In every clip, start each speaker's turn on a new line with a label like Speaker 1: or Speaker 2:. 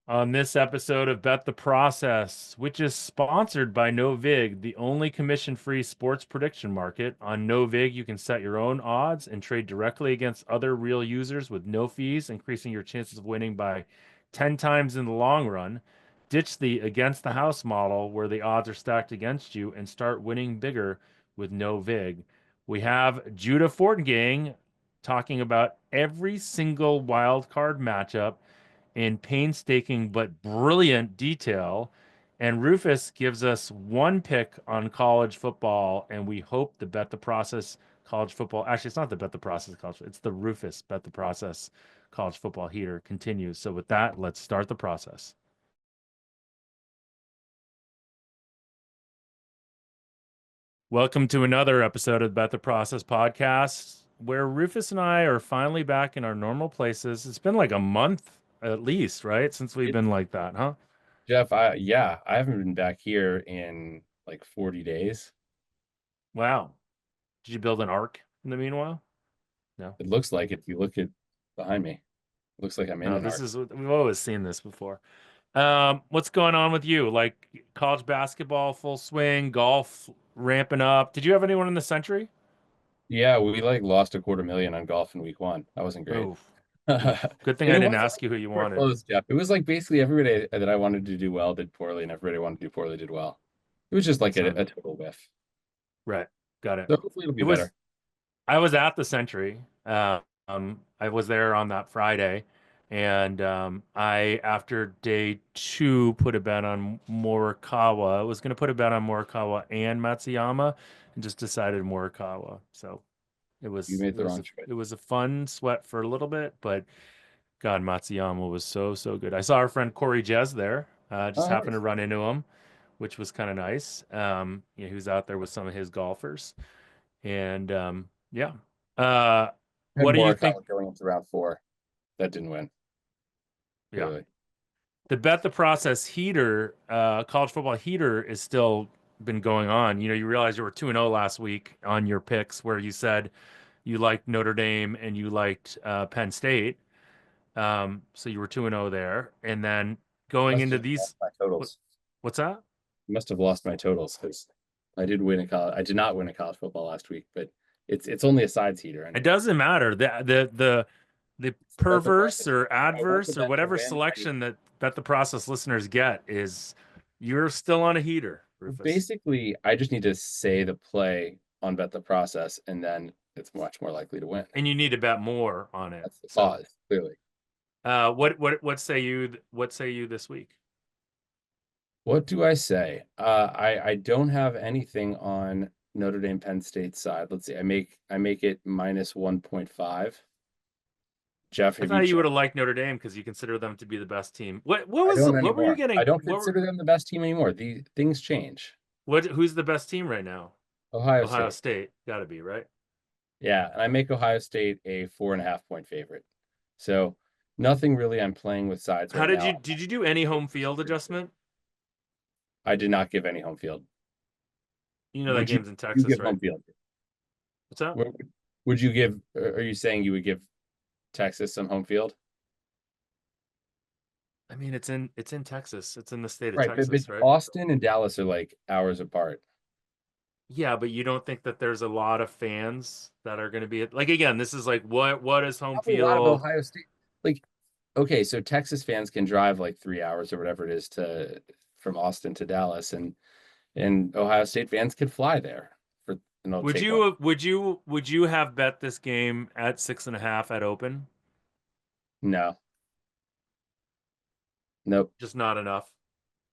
Speaker 1: On this episode of Bet the Process, which is sponsored by No Vig, the only commission-free sports prediction market. On No Vig, you can set your own odds and trade directly against other real users with no fees, increasing your chances of winning by 10 times in the long run. Ditch the against the house model where the odds are stacked against you and start winning bigger with No Vig. We have Judah Fortgang talking about every single wild card matchup in painstaking but brilliant detail. And Rufus gives us one pick on college football, and we hope the Bet the Process college football. Actually, it's not the Bet the Process college. It's the Rufus Bet the Process college football heater continues. So with that, let's start the process. Welcome to another episode of Bet the Process podcast, where Rufus and I are finally back in our normal places. It's been like a month at least, right? Since we've
Speaker 2: It,
Speaker 1: been like that, huh?
Speaker 2: Jeff, I haven't been back here in like 40 days.
Speaker 1: Wow. Did you build an ark in the meanwhile? No.
Speaker 2: It looks like if you look at behind me, it looks like I'm in
Speaker 1: No,
Speaker 2: an
Speaker 1: this
Speaker 2: arc.
Speaker 1: is we've always seen this before. What's going on with you? Like college basketball full swing, golf ramping up. Did you have anyone in the century?
Speaker 2: Yeah, we like lost a quarter million on golf in week one. That wasn't great.
Speaker 1: Oof.
Speaker 2: And
Speaker 1: Oof. Good thing I
Speaker 2: it
Speaker 1: didn't
Speaker 2: wasn't
Speaker 1: ask
Speaker 2: like
Speaker 1: you who you
Speaker 2: we were
Speaker 1: wanted.
Speaker 2: close, Jeff. It was like basically everybody that I wanted to do well did poorly, and everybody wanted to do poorly did well. It was just like
Speaker 1: Son.
Speaker 2: a total whiff.
Speaker 1: Right. Got it.
Speaker 2: So hopefully it'll be
Speaker 1: It was
Speaker 2: better.
Speaker 1: I was at the Century. I was there on that Friday, and I, after day two, put a bet on Morikawa. I was going to put a bet on Morikawa and Matsuyama, and just decided Morikawa. So it
Speaker 2: You
Speaker 1: was
Speaker 2: made
Speaker 1: it
Speaker 2: the
Speaker 1: was
Speaker 2: wrong
Speaker 1: a,
Speaker 2: choice.
Speaker 1: it was a fun sweat for a little bit, but God, Matsuyama was so good. I saw our friend Corey Jez there. Just
Speaker 2: Oh,
Speaker 1: happened to
Speaker 2: nice.
Speaker 1: run into him, which was kind of nice. He was out there with some of his golfers. And yeah.
Speaker 2: And
Speaker 1: What do you think?
Speaker 2: Morikawa going into round four. That didn't win,
Speaker 1: Yeah.
Speaker 2: clearly.
Speaker 1: The Bet the Process heater, college football heater is still been going on. You realize you were 2-0 last week on your picks where you said you liked Notre Dame and you liked Penn State. So you were 2-0 there. And then going
Speaker 2: Must
Speaker 1: into
Speaker 2: have just lost
Speaker 1: these,
Speaker 2: my
Speaker 1: what,
Speaker 2: totals.
Speaker 1: what's that?
Speaker 2: Must have lost my totals because I did win a college. I did not win a college football last week, but it's only a sides heater
Speaker 1: It
Speaker 2: anyway.
Speaker 1: doesn't matter. The
Speaker 2: Bet the
Speaker 1: perverse
Speaker 2: process.
Speaker 1: or
Speaker 2: I want the
Speaker 1: adverse or
Speaker 2: bet to
Speaker 1: whatever
Speaker 2: win.
Speaker 1: selection that Bet the Process listeners get is you're still on a heater, Rufus.
Speaker 2: Basically, I just need to say the play on bet the process, and then it's much more likely to win.
Speaker 1: And you need to bet more on it.
Speaker 2: That's the
Speaker 1: So,
Speaker 2: cause, clearly.
Speaker 1: what say you this week?
Speaker 2: What do I say? I don't have anything on Notre Dame Penn State side. Let's see. I make it minus 1.5. Jeff,
Speaker 1: I
Speaker 2: have you
Speaker 1: thought you would
Speaker 2: checked?
Speaker 1: have liked Notre Dame because you consider them to be the best team. What
Speaker 2: I
Speaker 1: was
Speaker 2: don't
Speaker 1: what were you
Speaker 2: anymore. I
Speaker 1: getting?
Speaker 2: don't consider them the best team anymore. The things change.
Speaker 1: Who's the best team right now?
Speaker 2: Ohio
Speaker 1: Ohio
Speaker 2: State.
Speaker 1: State, got to be, right?
Speaker 2: Yeah, and I make Ohio State a 4.5 point favorite. So nothing really I'm playing with sides
Speaker 1: How
Speaker 2: right
Speaker 1: did you
Speaker 2: now.
Speaker 1: did you do any home field adjustment?
Speaker 2: I did not give any home field.
Speaker 1: You know that
Speaker 2: Would you
Speaker 1: game's in
Speaker 2: you
Speaker 1: Texas,
Speaker 2: give
Speaker 1: right?
Speaker 2: home field?
Speaker 1: What's that?
Speaker 2: Would you give? Are you saying you would give Texas some home field?
Speaker 1: I mean, it's in Texas. It's in the state of
Speaker 2: Right, but
Speaker 1: Texas, right?
Speaker 2: Austin and Dallas are like hours apart.
Speaker 1: Yeah, but you don't think that there's a lot of fans that are going to be like again, this is like what is home
Speaker 2: Probably a lot of
Speaker 1: field?
Speaker 2: Ohio State. Like, okay, so Texas fans can drive like 3 hours or whatever it is to from Austin to Dallas, and Ohio State fans could fly there for and they'll
Speaker 1: Would
Speaker 2: take one.
Speaker 1: you would you have bet this game at 6.5 at open?
Speaker 2: No, nope.
Speaker 1: Just not enough.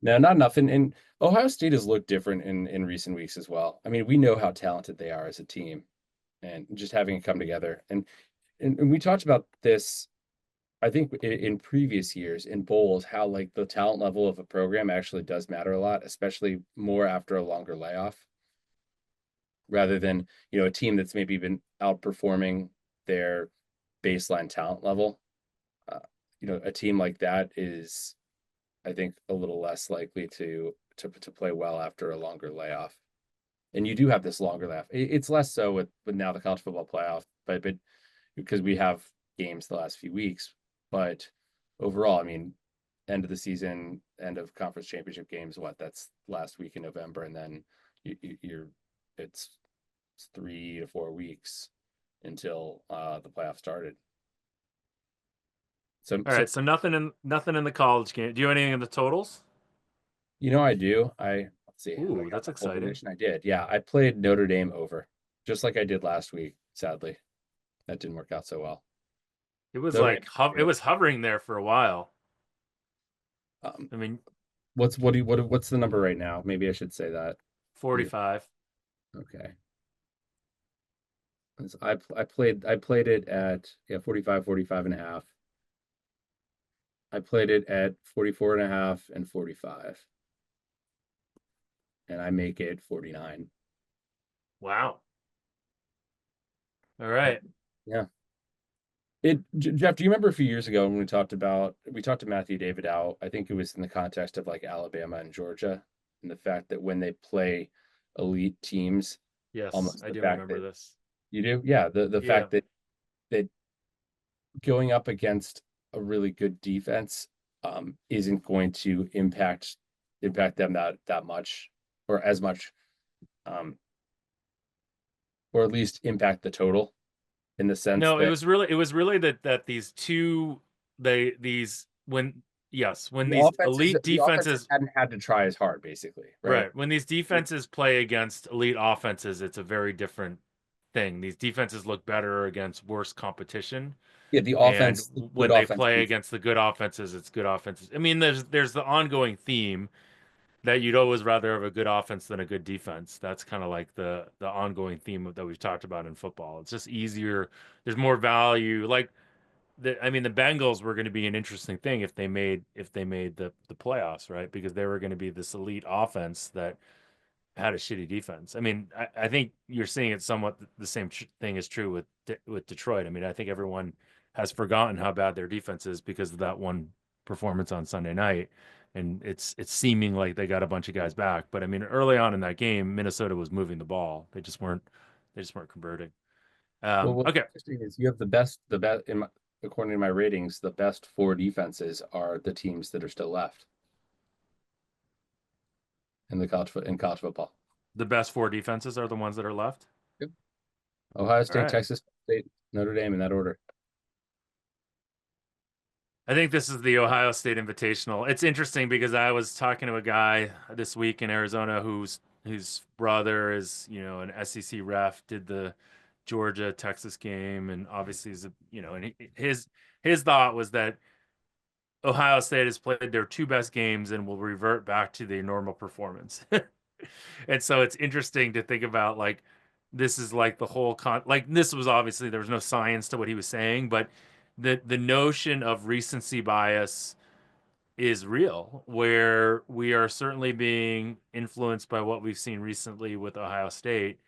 Speaker 2: No, not enough. And Ohio State has looked different in recent weeks as well. I mean, we know how talented they are as a team, and just having it come together. And we talked about this, I think, in previous years in bowls, how like the talent level of a program actually does matter a lot, especially more after a longer layoff, rather than a team that's maybe been outperforming their baseline talent level. Uh, a team like that is, I think, a little less likely to play well after a longer layoff. And you do have this longer layoff. It's less so with now the college football playoff, but because we have games the last few weeks. But overall, I mean, end of the season, end of conference championship games. What, that's last week in November, and then you're it's 3 to 4 weeks until the playoffs started.
Speaker 1: All
Speaker 2: So
Speaker 1: right, so nothing in the college game. Do you have anything in the totals?
Speaker 2: I do. Let's see. Have I
Speaker 1: Ooh,
Speaker 2: got
Speaker 1: that's
Speaker 2: my full
Speaker 1: exciting.
Speaker 2: prediction? I did. Yeah, I played Notre Dame over, just like I did last week. Sadly, that didn't work out so well.
Speaker 1: It was
Speaker 2: Notre
Speaker 1: like
Speaker 2: Dame.
Speaker 1: it was hovering there for a while.
Speaker 2: Um,
Speaker 1: I mean,
Speaker 2: what's the number right now? Maybe I should say that. You
Speaker 1: 45.
Speaker 2: okay? I played it at 45, 45 and a half. I played it at 44 and a half and 45, and I make it 49.
Speaker 1: Wow. All right.
Speaker 2: Yeah. Jeff, do you remember a few years ago when we talked to Matthew David out? I think it was in the context of like Alabama and Georgia, and the fact that when they play elite teams,
Speaker 1: Yes,
Speaker 2: almost
Speaker 1: I
Speaker 2: the
Speaker 1: do
Speaker 2: fact
Speaker 1: remember
Speaker 2: that
Speaker 1: this.
Speaker 2: you do, yeah, the
Speaker 1: Yeah.
Speaker 2: fact that going up against a really good defense isn't going to impact them that much, or as much, um, or at least impact the total, in the sense
Speaker 1: No,
Speaker 2: that
Speaker 1: it was really that these two they these when yes, when these elite
Speaker 2: the offenses
Speaker 1: defenses
Speaker 2: hadn't had to try as hard, basically, right?
Speaker 1: right, when these defenses play against elite offenses, it's a very different thing. These defenses look better against worse competition.
Speaker 2: Yeah, the
Speaker 1: And
Speaker 2: offense, the good
Speaker 1: when they
Speaker 2: offense
Speaker 1: play
Speaker 2: beats.
Speaker 1: against the good offenses, it's good offenses. I mean, there's the ongoing theme that you'd always rather have a good offense than a good defense. That's kind of like the ongoing theme that we've talked about in football. It's just easier. There's more value. Like I mean, the Bengals were going to be an interesting thing if they made the playoffs, right? Because they were going to be this elite offense that had a shitty defense. I mean, I think you're seeing it somewhat the same thing is true with Detroit. I mean, I think everyone has forgotten how bad their defense is because of that one performance on Sunday night, and it's seeming like they got a bunch of guys back. But I mean, early on in that game, Minnesota was moving the ball. They just weren't converting.
Speaker 2: Well, what's
Speaker 1: Okay,
Speaker 2: interesting is you have the best according to my ratings, the best four defenses are the teams that are still left in college football.
Speaker 1: the best four defenses are the ones that are left.
Speaker 2: Yep. Ohio
Speaker 1: All
Speaker 2: State,
Speaker 1: right.
Speaker 2: Texas State, Notre Dame, in that order.
Speaker 1: I think this is the Ohio State Invitational. It's interesting because I was talking to a guy this week in Arizona whose brother is, an SEC ref, did the Georgia Texas game, and obviously and his thought was that Ohio State has played their two best games and will revert back to their normal performance. And so it's interesting to think about like this is like the whole like this was obviously there was no science to what he was saying, but the notion of recency bias is real, where we are certainly being influenced by what we've seen recently with Ohio State.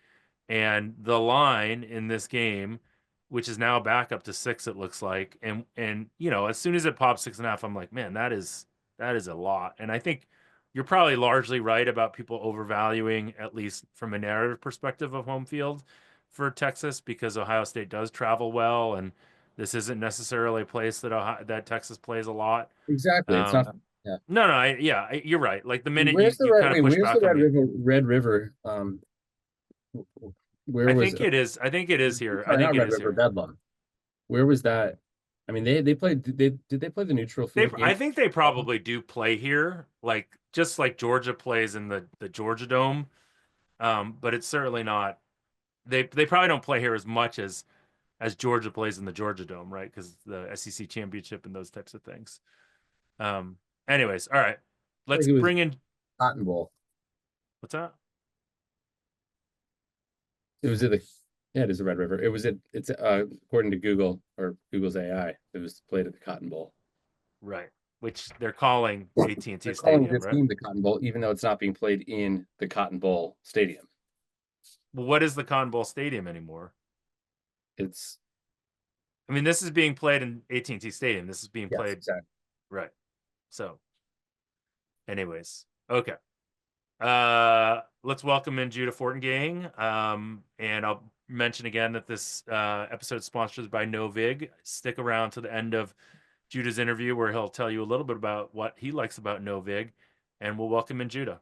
Speaker 1: And the line in this game, which is now back up to 6, it looks like, and as soon as it pops 6.5, I'm like, man, that is a lot. And I think you're probably largely right about people overvaluing, at least from a narrative perspective, of home field for Texas because Ohio State does travel well, and this isn't necessarily a place that Texas plays a lot.
Speaker 2: Exactly. It's not.
Speaker 1: Um,
Speaker 2: Yeah.
Speaker 1: no, no, you're right. Like the minute you kind of push
Speaker 2: Where's the
Speaker 1: back on
Speaker 2: Red
Speaker 1: me,
Speaker 2: River? Red River. Where
Speaker 1: I
Speaker 2: was
Speaker 1: think it is. I think it is here. I
Speaker 2: sorry,
Speaker 1: think
Speaker 2: not
Speaker 1: it
Speaker 2: Red
Speaker 1: is
Speaker 2: River,
Speaker 1: here.
Speaker 2: Bedlam. Where was that? I mean, they played. Did they play the neutral field
Speaker 1: I
Speaker 2: game?
Speaker 1: think they probably do play here, like just like Georgia plays in the Georgia Dome. But it's certainly not. They probably don't play here as much as Georgia plays in the Georgia Dome, right? Because the SEC championship and those types of things. Um. Anyways, all right.
Speaker 2: I
Speaker 1: Let's
Speaker 2: think it was
Speaker 1: bring in
Speaker 2: Cotton Bowl.
Speaker 1: what's that?
Speaker 2: It was at the Yeah, it is the Red River. It's according to Google or Google's AI, it was played at the Cotton Bowl.
Speaker 1: Right. Which they're calling
Speaker 2: They're
Speaker 1: AT&T
Speaker 2: calling
Speaker 1: Stadium,
Speaker 2: this
Speaker 1: right?
Speaker 2: game the Cotton Bowl, even though it's not being played in the Cotton Bowl stadium.
Speaker 1: Well, what is the Cotton Bowl Stadium anymore?
Speaker 2: It's
Speaker 1: I mean, this is being played in AT&T Stadium. This is being
Speaker 2: Yes,
Speaker 1: played
Speaker 2: exactly.
Speaker 1: right. So, anyways, okay. Let's welcome in Judah Fortgang. And I'll mention again that this episode is sponsored by No Vig. Stick around to the end of Judah's interview where he'll tell you a little bit about what he likes about No Vig, and we'll welcome in Judah.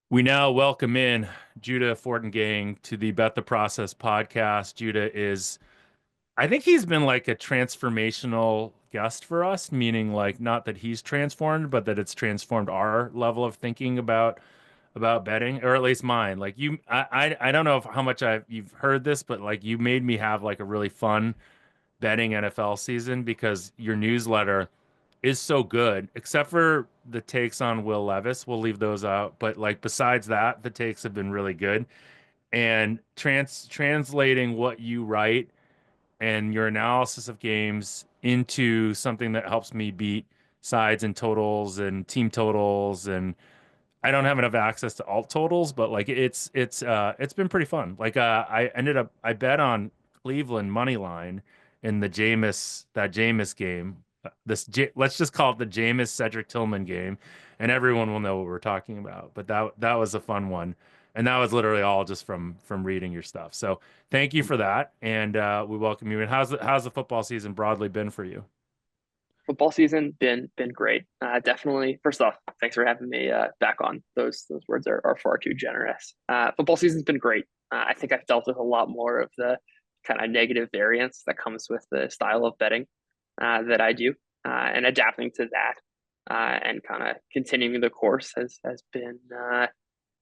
Speaker 1: We now welcome in Judah Fortgang to the Bet the Process podcast. Judah is, I think he's been like a transformational guest for us, meaning like not that he's transformed, but that it's transformed our level of thinking about betting, or at least mine. Like I don't know if, how much you've heard this, but like you made me have like a really fun betting NFL season because your newsletter is so good, except for the takes on Will Levis. We'll leave those out. But like besides that, the takes have been really good. And translating what you write and your analysis of games into something that helps me beat sides and totals and team totals, and I don't have enough access to alt totals, but like it's been pretty fun. Like I bet on Cleveland money line in the Jameis game. Let's just call it the Jameis Cedric Tillman game, and everyone will know what we're talking about. But that was a fun one, and that was literally all just from reading your stuff. So thank you for that, and we welcome you. And how's the football season broadly been for you?
Speaker 3: Football season been great. Definitely. First off, thanks for having me back on. Those words are far too generous. Football season's been great. I think I've dealt with a lot more of the kind of negative variance that comes with the style of betting that I do, and adapting to that and kind of continuing the course has been,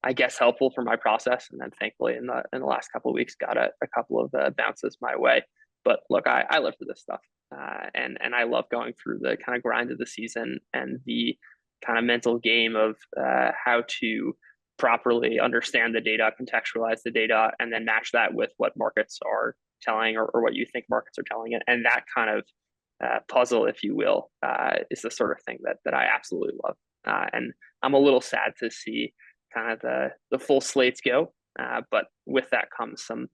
Speaker 3: I guess, helpful for my process. And then thankfully in the last couple of weeks, got a couple of bounces my way. But look, I live for this stuff, and I love going through the kind of grind of the season and the kind of mental game of how to properly understand the data, contextualize the data, and then match that with what markets are telling, or what you think markets are telling it. And that kind of puzzle, if you will, is the sort of thing that I absolutely love. And I'm a little sad to see kind of the full slates go, but with that comes some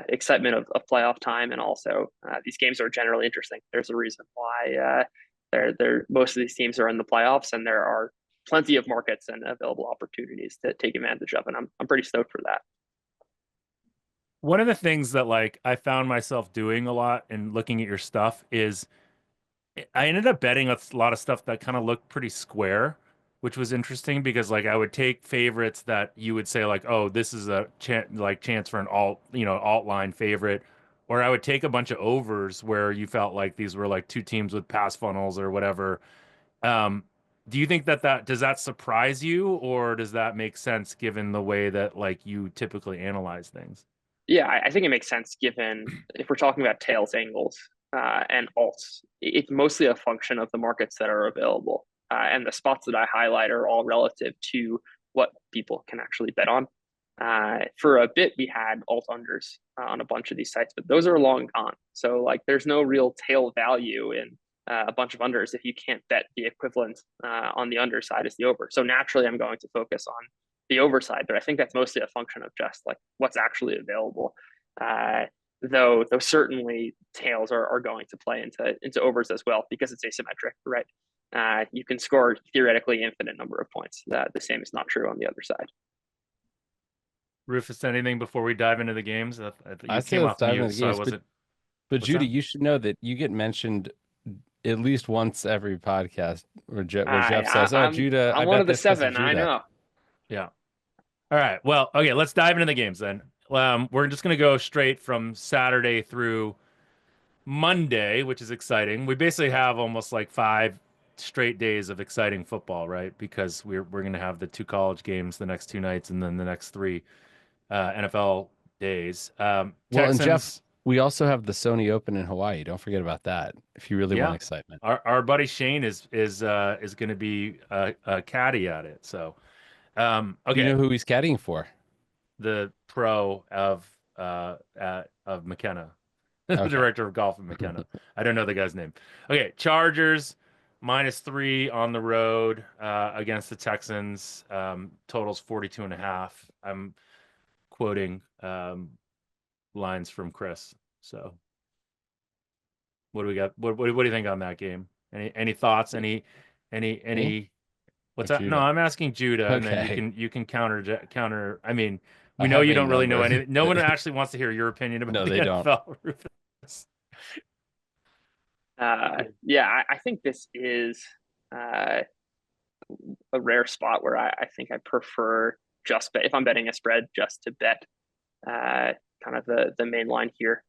Speaker 3: excitement of playoff time, and also these games are generally interesting. There's a reason why most of these teams are in the playoffs, and there are plenty of markets and available opportunities to take advantage of, and I'm pretty stoked for that.
Speaker 1: One of the things that like I found myself doing a lot and looking at your stuff is I ended up betting a lot of stuff that kind of looked pretty square, which was interesting because like I would take favorites that you would say like, oh, this is a chance for an alt line favorite, or I would take a bunch of overs where you felt like these were like two teams with pass funnels or whatever. Um, do you think that does that surprise you, or does that make sense given the way that like you typically analyze things?
Speaker 3: Yeah, I think it makes sense given if we're talking about tails, angles, and alts. It's mostly a function of the markets that are available, and the spots that I highlight are all relative to what people can actually bet on. For a bit, we had alt unders on a bunch of these sites, but those are long gone. So like, there's no real tail value in a bunch of unders if you can't bet the equivalent on the under side as the over. So naturally, I'm going to focus on the overside, but I think that's mostly a function of just like what's actually available. Though certainly tails are going to play into overs as well because it's asymmetric, right? You can score theoretically infinite number of points. The same is not true on the other side.
Speaker 1: Rufus, anything before we dive into the games?
Speaker 2: I
Speaker 1: You
Speaker 2: say
Speaker 1: came
Speaker 2: let's
Speaker 1: off
Speaker 2: dive into
Speaker 1: mute,
Speaker 2: the
Speaker 1: so I
Speaker 2: games,
Speaker 1: wasn't.
Speaker 2: but
Speaker 1: What's
Speaker 2: Judy,
Speaker 1: that?
Speaker 2: you should know that you get mentioned at least once every podcast where Jeff
Speaker 3: I,
Speaker 2: says,
Speaker 3: I
Speaker 2: "Oh,
Speaker 3: I'm
Speaker 2: Judah, I
Speaker 3: I'm one
Speaker 2: bet
Speaker 3: of the
Speaker 2: this because of
Speaker 3: seven. I
Speaker 2: Judah."
Speaker 3: know.
Speaker 1: Yeah. All right. Well, okay, let's dive into the games then. We're just going to go straight from Saturday through Monday, which is exciting. We basically have almost like 5 straight days of exciting football, right? Because we're going to have the two college games the next 2 nights and then the next three NFL days.
Speaker 2: Well, and Jeff,
Speaker 1: Texans,
Speaker 2: we also have the Sony Open in Hawaii. Don't forget about that if you really want
Speaker 1: yeah.
Speaker 2: excitement.
Speaker 1: Our buddy Shane is going to be a caddy at it. So,
Speaker 2: Do you
Speaker 1: okay.
Speaker 2: know who he's caddying for?
Speaker 1: The pro of McKenna, the
Speaker 2: Okay.
Speaker 1: director of golf of McKenna. I don't know the guy's name. Okay, Chargers -3 on the road against the Texans. Totals 42 and a half. I'm quoting lines from Chris. So what do we got? What do you think on that game? Any thoughts?
Speaker 2: Me
Speaker 1: Any
Speaker 2: or
Speaker 1: what's that? No,
Speaker 2: Judah?
Speaker 1: I'm asking Judah, and then
Speaker 2: Okay.
Speaker 1: you can counter. I mean,
Speaker 2: I
Speaker 1: we know
Speaker 2: have
Speaker 1: you
Speaker 2: a
Speaker 1: don't really know
Speaker 2: number.
Speaker 1: anything. No one actually wants to hear your opinion about
Speaker 2: No,
Speaker 1: the
Speaker 2: they don't.
Speaker 1: NFL, Rufus.
Speaker 3: Yeah, I think this is uh, a rare spot where I think I prefer just bet if I'm betting a spread just to bet kind of the main line here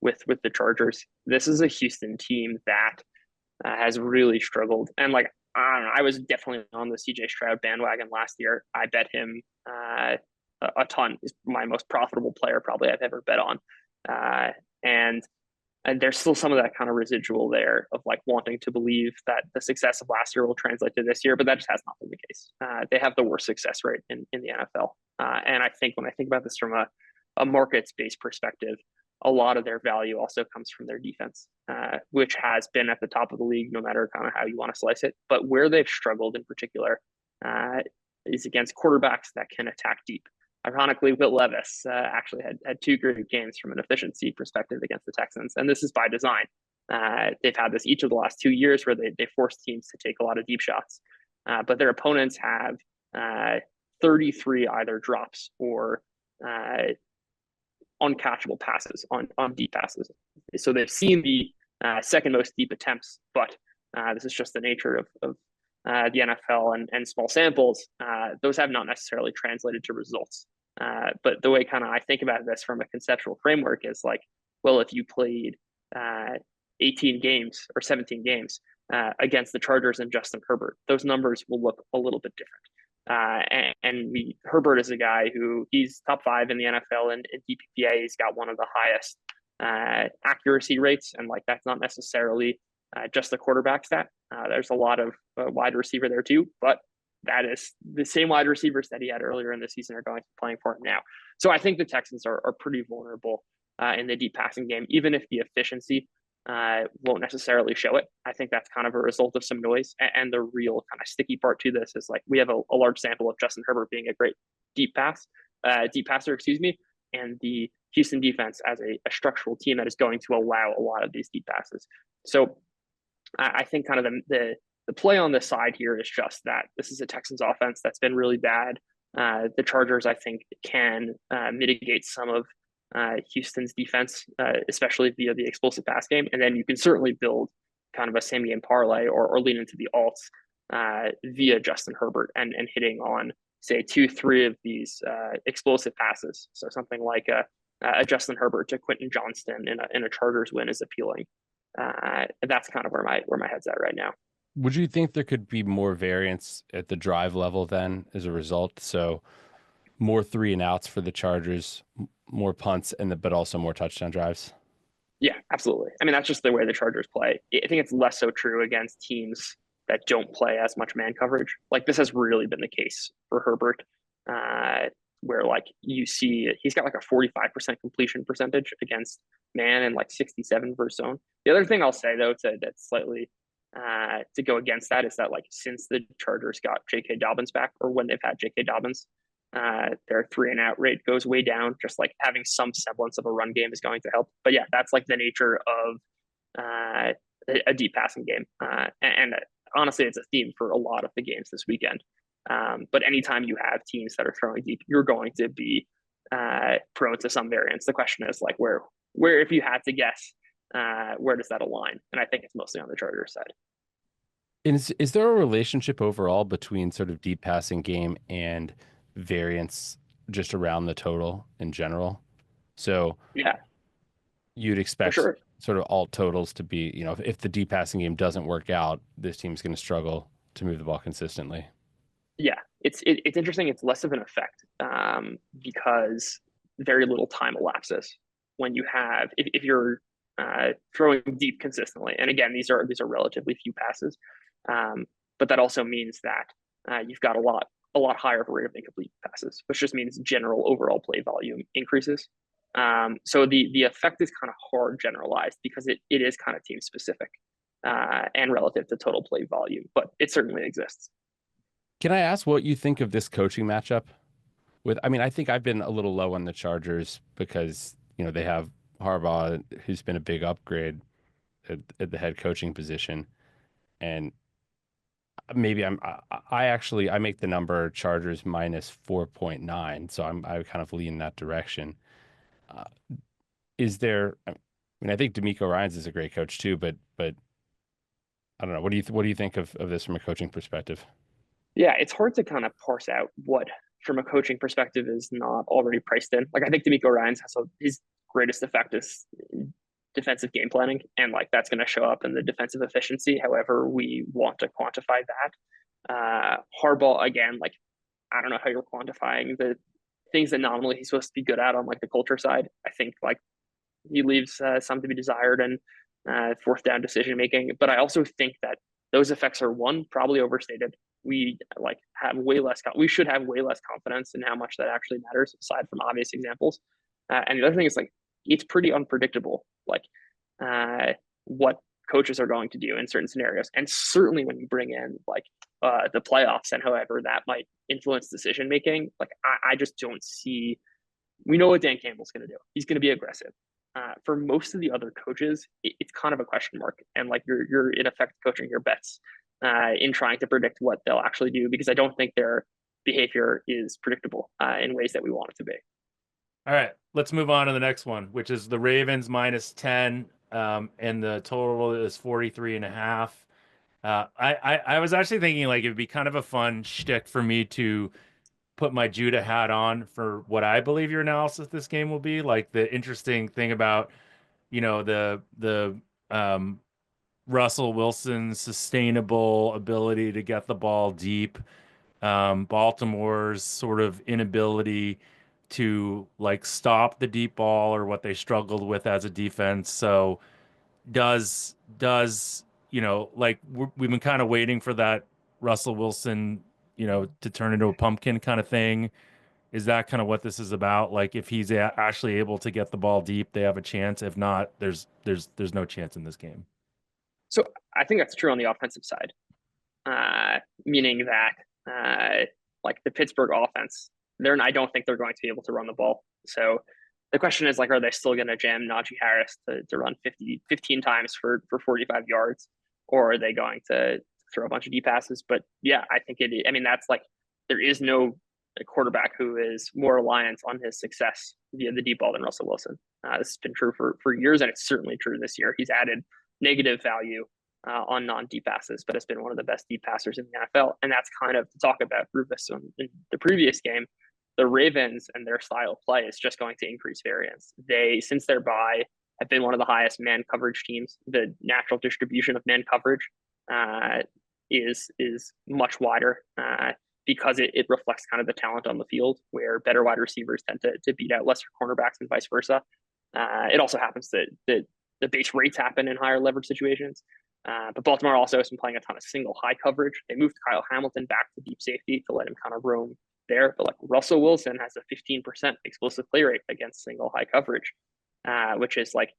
Speaker 3: with the Chargers. This is a Houston team that has really struggled, and like I don't know, I was definitely on the CJ Stroud bandwagon last year. I bet him a ton. He's my most profitable player probably I've ever bet on, uh, and there's still some of that kind of residual there of like wanting to believe that the success of last year will translate to this year, but that just has not been the case. They have the worst success rate in the NFL. And I think when I think about this from a markets based perspective, a lot of their value also comes from their defense, which has been at the top of the league, no matter kind of how you want to slice it. But where they've struggled in particular uh, is against quarterbacks that can attack deep. Ironically, Will Levis actually had two great games from an efficiency perspective against the Texans, and this is by design. They've had this each of the last 2 years where they force teams to take a lot of deep shots, but their opponents have 33 either drops or uncatchable passes on deep passes. So they've seen the second most deep attempts, but this is just the nature of the NFL and small samples. Those have not necessarily translated to results. But the way kind of I think about this from a conceptual framework is like, well, if you played 18 games or 17 games against the Chargers and Justin Herbert, those numbers will look a little bit different. Herbert is a guy who he's top 5 in the NFL and in DPPA. He's got one of the highest accuracy rates, and like that's not necessarily just the quarterback stat. There's a lot of wide receiver there too, but that is the same wide receivers that he had earlier in the season are going to be playing for him now. So I think the Texans are pretty vulnerable in the deep passing game, even if the efficiency won't necessarily show it. I think that's kind of a result of some noise. And the real kind of sticky part to this is like we have a large sample of Justin Herbert being a great deep passer, excuse me, and the Houston defense as a structural team that is going to allow a lot of these deep passes. So I think kind of the play on this side here is just that this is a Texans offense that's been really bad. The Chargers, I think, can mitigate some of Houston's defense, especially via the explosive pass game. And then you can certainly build kind of a same game parlay or lean into the alts via Justin Herbert and hitting on, say, 2-3 of these explosive passes. So something like a Justin Herbert to Quentin Johnston in a Chargers win is appealing. That's kind of where my head's at right now.
Speaker 2: Would you think there could be more variance at the drive level then as a result? So more 3-and-outs for the Chargers, more punts, but also more touchdown drives?
Speaker 3: Yeah, absolutely. I mean, that's just the way the Chargers play. I think it's less so true against teams that don't play as much man coverage. Like this has really been the case for Herbert, where like you see he's got like a 45% completion percentage against man and like 67 versus zone. The other thing I'll say though, that's slightly to go against that is that like since the Chargers got J.K. Dobbins back, or when they've had J.K. Dobbins, their 3-and-out rate goes way down. Just like having some semblance of a run game is going to help. But yeah, that's like the nature of a deep passing game. And honestly, it's a theme for a lot of the games this weekend. But anytime you have teams that are throwing deep, you're going to be prone to some variance. The question is like where if you had to guess, where does that align? And I think it's mostly on the Chargers side.
Speaker 2: Is there a relationship overall between sort of deep passing game and variance just around the total in general? So
Speaker 3: yeah,
Speaker 2: you'd
Speaker 3: for
Speaker 2: expect
Speaker 3: sure.
Speaker 2: sort of alt totals to be, if the deep passing game doesn't work out, this team's going to struggle to move the ball consistently.
Speaker 3: Yeah, it's interesting. It's less of an effect because very little time elapses when you have if you're throwing deep consistently. And again, these are relatively few passes, but that also means that you've got a lot higher of a rate of incomplete passes, which just means general overall play volume increases. So the effect is kind of hard generalized because it is kind of team specific and relative to total play volume, but it certainly exists.
Speaker 2: Can I ask what you think of this coaching matchup? I think I've been a little low on the Chargers because, they have Harbaugh, who's been a big upgrade at the head coaching position. And maybe I make the number Chargers minus 4.9. So I kind of lean that direction. Is there, I mean, I think D'Amico Ryans is a great coach too, but I don't know. What do you think of this from a coaching perspective?
Speaker 3: Yeah, it's hard to kind of parse out what, from a coaching perspective, is not already priced in. Like I think D'Amico Ryan's has his greatest effect is defensive game planning, and like that's going to show up in the defensive efficiency. However, we want to quantify that. Harbaugh again, like I don't know how you're quantifying the things that nominally he's supposed to be good at on like the culture side. I think like he leaves some to be desired and fourth down decision making. But I also think that those effects are one probably overstated. We like have way less. We should have way less confidence in how much that actually matters, aside from obvious examples. And the other thing is like it's pretty unpredictable. Like what coaches are going to do in certain scenarios, and certainly when you bring in like the playoffs and however that might influence decision making. Like I just don't see. We know what Dan Campbell's going to do. He's going to be aggressive. For most of the other coaches, it's kind of a question mark, and like you're in effect coaching your bets in trying to predict what they'll actually do, because I don't think their behavior is predictable in ways that we want it to be.
Speaker 1: All right, let's move on to the next one, which is the Ravens -10, and the total is 43 and a half. I was actually thinking like it'd be kind of a fun shtick for me to put my Judah hat on for what I believe your analysis of this game will be. Like the interesting thing about, the Russell Wilson's sustainable ability to get the ball deep, Baltimore's sort of inability to like stop the deep ball or what they struggled with as a defense. So does like we've been kind of waiting for that Russell Wilson, to turn into a pumpkin kind of thing. Is that kind of what this is about? Like if he's actually able to get the ball deep, they have a chance. If not, there's no chance in this game.
Speaker 3: So I think that's true on the offensive side, meaning that like the Pittsburgh offense, I don't think they're going to be able to run the ball. So the question is like, are they still going to jam Najee Harris to run 15 times for 45 yards, or are they going to throw a bunch of deep passes? But yeah, I think I mean, that's like there is no quarterback who is more reliant on his success via the deep ball than Russell Wilson. This has been true for years, and it's certainly true this year. He's added negative value on non-deep passes, but has been one of the best deep passers in the NFL. And that's kind of to talk about Rufus in the previous game. The Ravens and their style of play is just going to increase variance. They, since their bye, have been one of the highest man coverage teams. The natural distribution of man coverage is much wider because it reflects kind of the talent on the field, where better wide receivers tend to beat out lesser cornerbacks and vice versa. It also happens that the base rates happen in higher leverage situations. But Baltimore also has been playing a ton of single high coverage. They moved Kyle Hamilton back to deep safety to let him kind of roam there. But like Russell Wilson has a 15% explosive play rate against single high coverage, which is like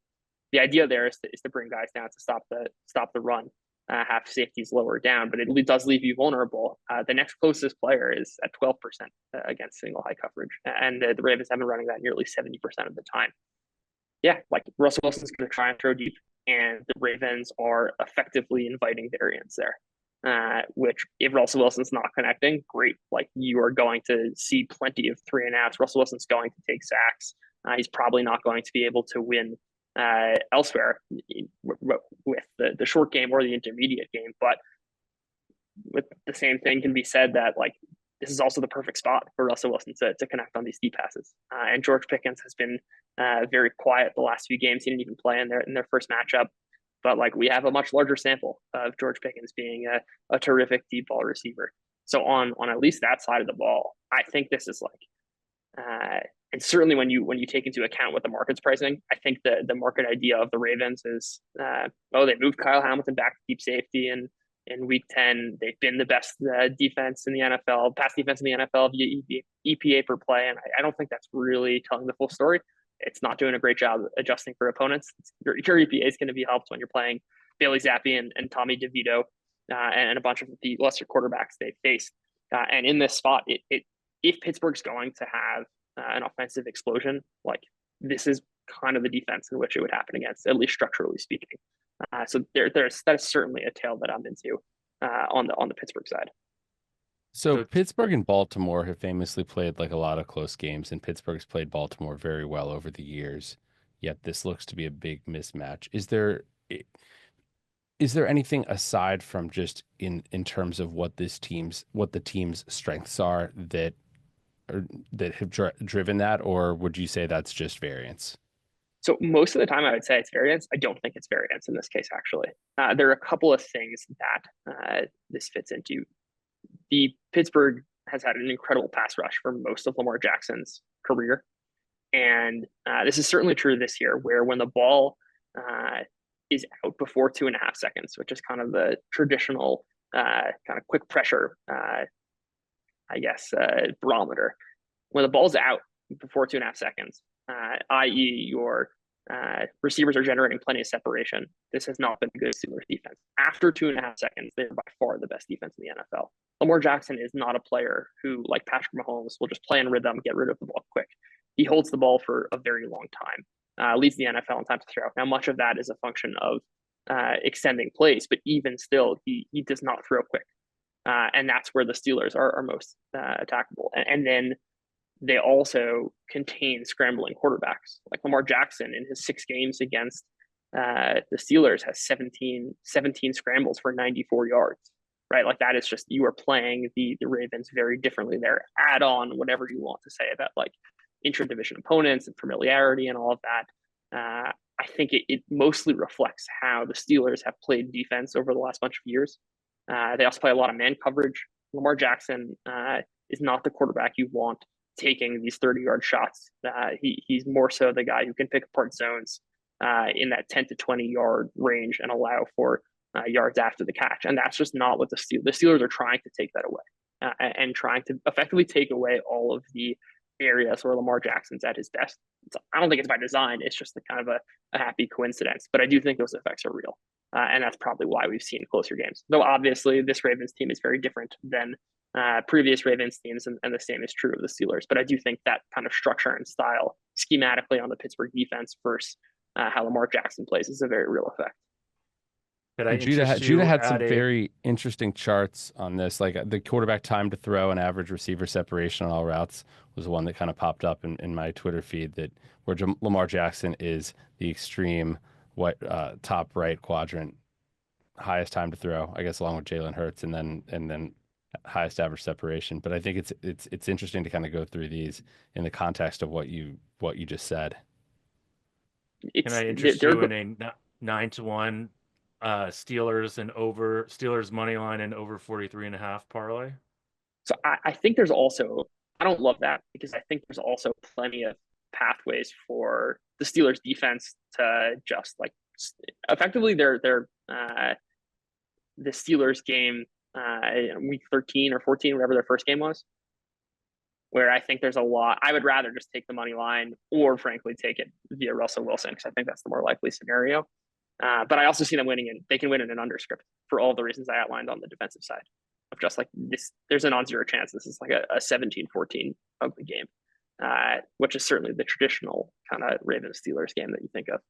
Speaker 3: the idea there is to bring guys down to stop the run, have safeties lower down, but it does leave you vulnerable. The next closest player is at 12% against single high coverage, and the Ravens have been running that nearly 70% of the time. Yeah, like Russell Wilson's going to try and throw deep, and the Ravens are effectively inviting variance there. Which, if Russell Wilson's not connecting, great. Like you are going to see plenty of 3.5s. Russell Wilson's going to take sacks. He's probably not going to be able to win elsewhere with the short game or the intermediate game. But with the same thing can be said that like this is also the perfect spot for Russell Wilson to connect on these deep passes. And George Pickens has been very quiet the last few games. He didn't even play in their first matchup. But like we have a much larger sample of George Pickens being a terrific deep ball receiver. So on at least that side of the ball, I think this is like, and certainly when you take into account what the market's pricing, I think the market idea of the Ravens is, they moved Kyle Hamilton back to deep safety and in week 10, they've been the best defense in the NFL, pass defense in the NFL via EPA per play. And I don't think that's really telling the full story. It's not doing a great job adjusting for opponents. Your EPA is going to be helped when you're playing Bailey Zappi and Tommy DeVito and a bunch of the lesser quarterbacks they faced. And in this spot, if Pittsburgh's going to have an offensive explosion, like this is kind of the defense in which it would happen against, at least structurally speaking. So that is certainly a tale that I'm into on the Pittsburgh side.
Speaker 2: So Pittsburgh and Baltimore have famously played like a lot of close games, and Pittsburgh's played Baltimore very well over the years. yet this looks to be a big mismatch. Is there anything aside from just in terms of what the team's strengths are that have driven that, or would you say that's just variance?
Speaker 3: So most of the time, I would say it's variance. I don't think it's variance in this case, actually. There are a couple of things that this fits into. The Pittsburgh has had an incredible pass rush for most of Lamar Jackson's career. And this is certainly true this year, where when the ball is out before 2.5 seconds, which is kind of the traditional kind of quick pressure, barometer, when the ball's out before 2.5 seconds, i.e., your receivers are generating plenty of separation. This has not been a good Steelers defense. After 2.5 seconds, they're by far the best defense in the NFL. Lamar Jackson is not a player who, like Patrick Mahomes, will just play in rhythm, get rid of the ball quick. He holds the ball for a very long time, leads the NFL in time to throw. Now, much of that is a function of extending plays, but even still, he does not throw quick. And that's where the Steelers are most attackable. And then they also contain scrambling quarterbacks. Like Lamar Jackson in his 6 games against the Steelers has 17 scrambles for 94 yards, right? Like that is just, you are playing the Ravens very differently there. Add on whatever you want to say about like intra-division opponents and familiarity and all of that. I think it mostly reflects how the Steelers have played defense over the last bunch of years. They also play a lot of man coverage. Lamar Jackson is not the quarterback you want taking these 30-yard shots. He's more so the guy who can pick apart zones in that 10 to 20-yard range and allow for yards after the catch. And that's just not what the Steelers are trying to take that away and trying to effectively take away all of the areas where Lamar Jackson's at his best. I don't think it's by design. It's just kind of a happy coincidence. But I do think those effects are real. And that's probably why we've seen closer games. Though obviously this Ravens team is very different than previous Ravens teams, and the same is true of the Steelers. But I do think that kind of structure and style schematically on the Pittsburgh defense versus how Lamar Jackson plays is a very real effect.
Speaker 1: Could I
Speaker 2: Judah
Speaker 1: interest
Speaker 2: Judah
Speaker 1: you
Speaker 2: had some
Speaker 1: at a
Speaker 2: very interesting charts on this, like the quarterback time to throw and average receiver separation on all routes was one that kind of popped up in my Twitter feed, that where Lamar Jackson is the extreme top right quadrant, highest time to throw, I guess, along with Jalen Hurts, and then highest average separation. But I think it's interesting to kind of go through these in the context of what you just said.
Speaker 1: Can I interest you in a 9-1 Steelers money line and over 43.5 parlay?
Speaker 3: So I think there's also, I don't love that because I think there's also plenty of pathways for the Steelers defense to just like effectively the Steelers game week 13 or 14, whatever their first game was, where I think there's a lot. I would rather just take the money line or frankly take it via Russell Wilson because I think that's the more likely scenario. But I also see them winning, and they can win in an underscript for all the reasons I outlined on the defensive side of just like this. There's a non-zero chance this is like a 17-14 ugly game, which is certainly the traditional kind of Ravens Steelers game that you think of.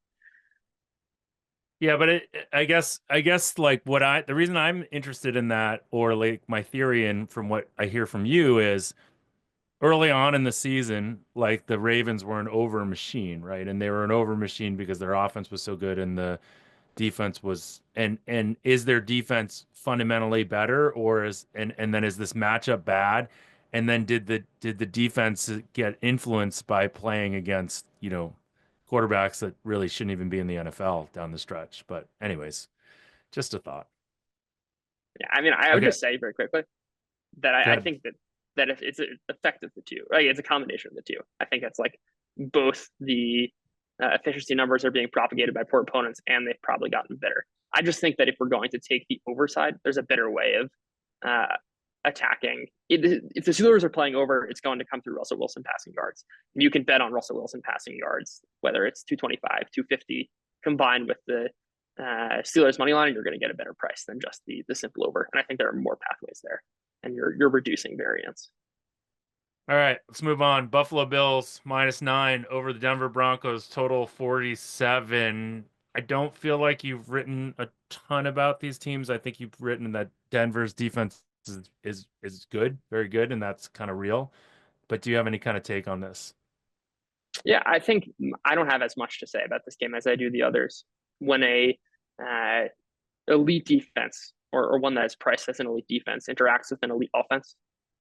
Speaker 1: Yeah, but I guess like the reason I'm interested in that, or like my theory, and from what I hear from you, is early on in the season, like the Ravens were an over machine, right? And they were an over machine because their offense was so good and the defense was, and is their defense fundamentally better, or and then is this matchup bad? And then did the defense get influenced by playing against, quarterbacks that really shouldn't even be in the NFL down the stretch? But anyways, just a thought.
Speaker 3: Yeah, I mean, I would just say very quickly that I think that if it's an effect of the two, right? It's a combination of the two. I think it's like both the efficiency numbers are being propagated by poor opponents, and they've probably gotten better. I just think that if we're going to take the overside, there's a better way of attacking. If the Steelers are playing over, it's going to come through Russell Wilson passing yards. You can bet on Russell Wilson passing yards, whether it's 225, 250, combined with the Steelers money line, you're going to get a better price than just the simple over. And I think there are more pathways there, and you're reducing variance.
Speaker 1: All right, let's move on. Buffalo Bills -9 over the Denver Broncos, total 47. I don't feel like you've written a ton about these teams. I think you've written that Denver's defense is good, very good, and that's kind of real. But do you have any kind of take on this?
Speaker 3: Yeah, I think I don't have as much to say about this game as I do the others. When a uh, elite defense or one that is priced as an elite defense interacts with an elite offense,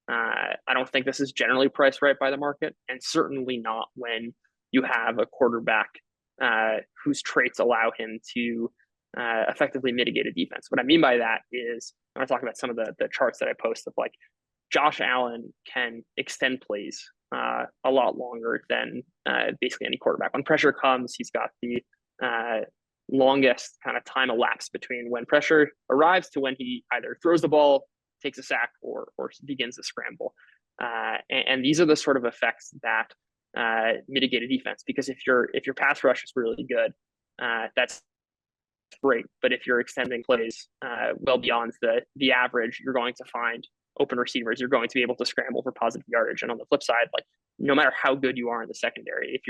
Speaker 3: I don't think this is generally priced right by the market, and certainly not when you have a quarterback whose traits allow him to effectively mitigate a defense. What I mean by that is, I want to talk about some of the charts that I post of like Josh Allen can extend plays a lot longer than basically any quarterback. When pressure comes, he's got the longest kind of time elapsed between when pressure arrives to when he either throws the ball, takes a sack, or begins to scramble. And these are the sort of effects that mitigate a defense. Because if your pass rush is really good, that's great. But if you're extending plays well beyond the average, you're going to find open receivers. You're going to be able to scramble for positive yardage. And on the flip side, like no matter how good you are in the secondary, if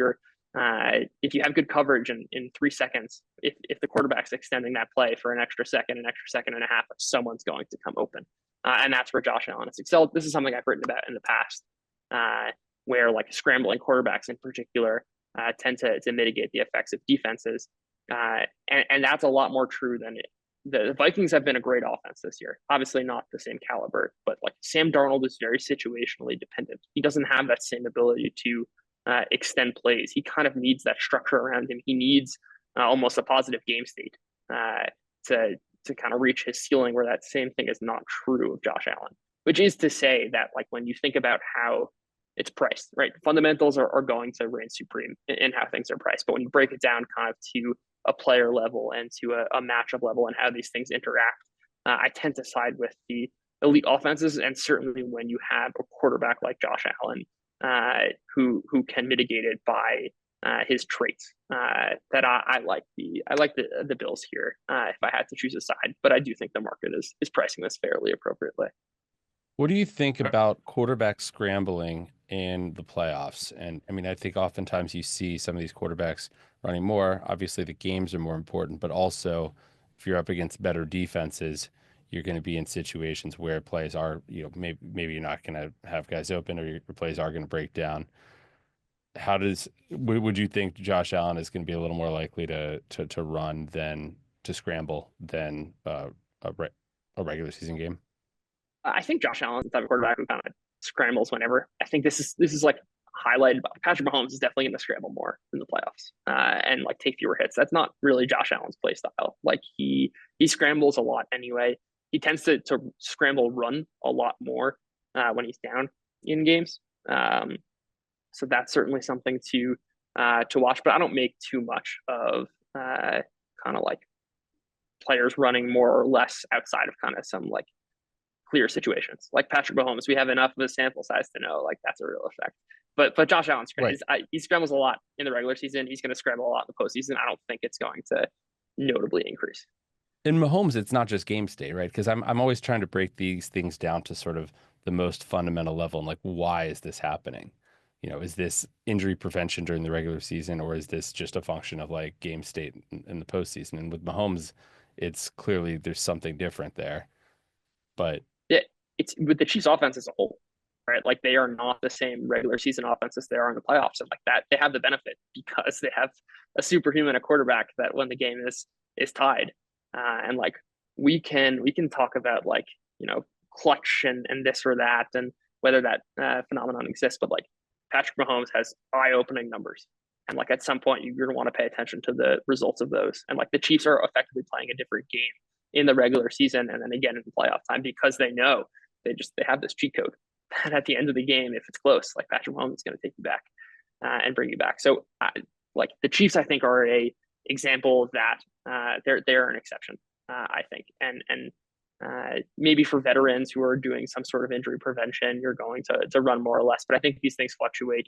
Speaker 3: you have good coverage in 3 seconds, if the quarterback's extending that play for an extra second and a half, someone's going to come open. And that's where Josh Allen has excelled. This is something I've written about in the past, where like scrambling quarterbacks in particular tend to mitigate the effects of defenses. And that's a lot more true than the Vikings have been a great offense this year. Obviously not the same caliber, but like Sam Darnold is very situationally dependent. He doesn't have that same ability to extend plays. He kind of needs that structure around him. He needs almost a positive game state to kind of reach his ceiling, where that same thing is not true of Josh Allen, which is to say that like when you think about how it's priced, right? Fundamentals are going to reign supreme in how things are priced. But when you break it down kind of to a player level and to a matchup level and how these things interact, I tend to side with the elite offenses. And certainly when you have a quarterback like Josh Allen, who can mitigate it by his traits, that I like the Bills here if I had to choose a side. But I do think the market is pricing this fairly appropriately.
Speaker 2: What do you think about quarterback scrambling in the playoffs? And I mean, I think oftentimes you see some of these quarterbacks running more. Obviously, the games are more important, but also if you're up against better defenses, you're going to be in situations where plays are, maybe you're not going to have guys open, or your plays are going to break down. Would you think Josh Allen is going to be a little more likely to run than to scramble than a regular season game?
Speaker 3: I think Josh Allen's the type of quarterback who kind of scrambles whenever. I think this is like highlighted by Patrick Mahomes is definitely going to scramble more in the playoffs and like take fewer hits. That's not really Josh Allen's play style. Like he scrambles a lot anyway. He tends to scramble run a lot more when he's down in games. So that's certainly something to watch. But I don't make too much of kind of like players running more or less outside of kind of some like clear situations. Like Patrick Mahomes, we have enough of a sample size to know like that's a real effect. But Josh Allen he scrambles a lot in the regular season. He's going to scramble a lot in the postseason. I don't think it's going to notably increase.
Speaker 2: In Mahomes, it's not just game state, right? Because I'm always trying to break these things down to sort of the most fundamental level and like, why is this happening? Is this injury prevention during the regular season, or is this just a function of like game state in the postseason? And with Mahomes, it's clearly there's something different there. But
Speaker 3: yeah, it's with the Chiefs offense as a whole, right? Like they are not the same regular season offense as they are in the playoffs. And like that, they have the benefit because they have a superhuman, a quarterback that when the game is tied. And like we can talk about like, clutch and this or that and whether that phenomenon exists, but like Patrick Mahomes has eye-opening numbers. And like at some point you're going to want to pay attention to the results of those. And like the Chiefs are effectively playing a different game in the regular season and then again in the playoff time because they know they have this cheat code. And at the end of the game, if it's close, like Patrick Mahomes is going to take you back and bring you back. So like the Chiefs, I think, are a example that they're an exception, I think. And maybe for veterans who are doing some sort of injury prevention, you're going to run more or less. But I think these things fluctuate.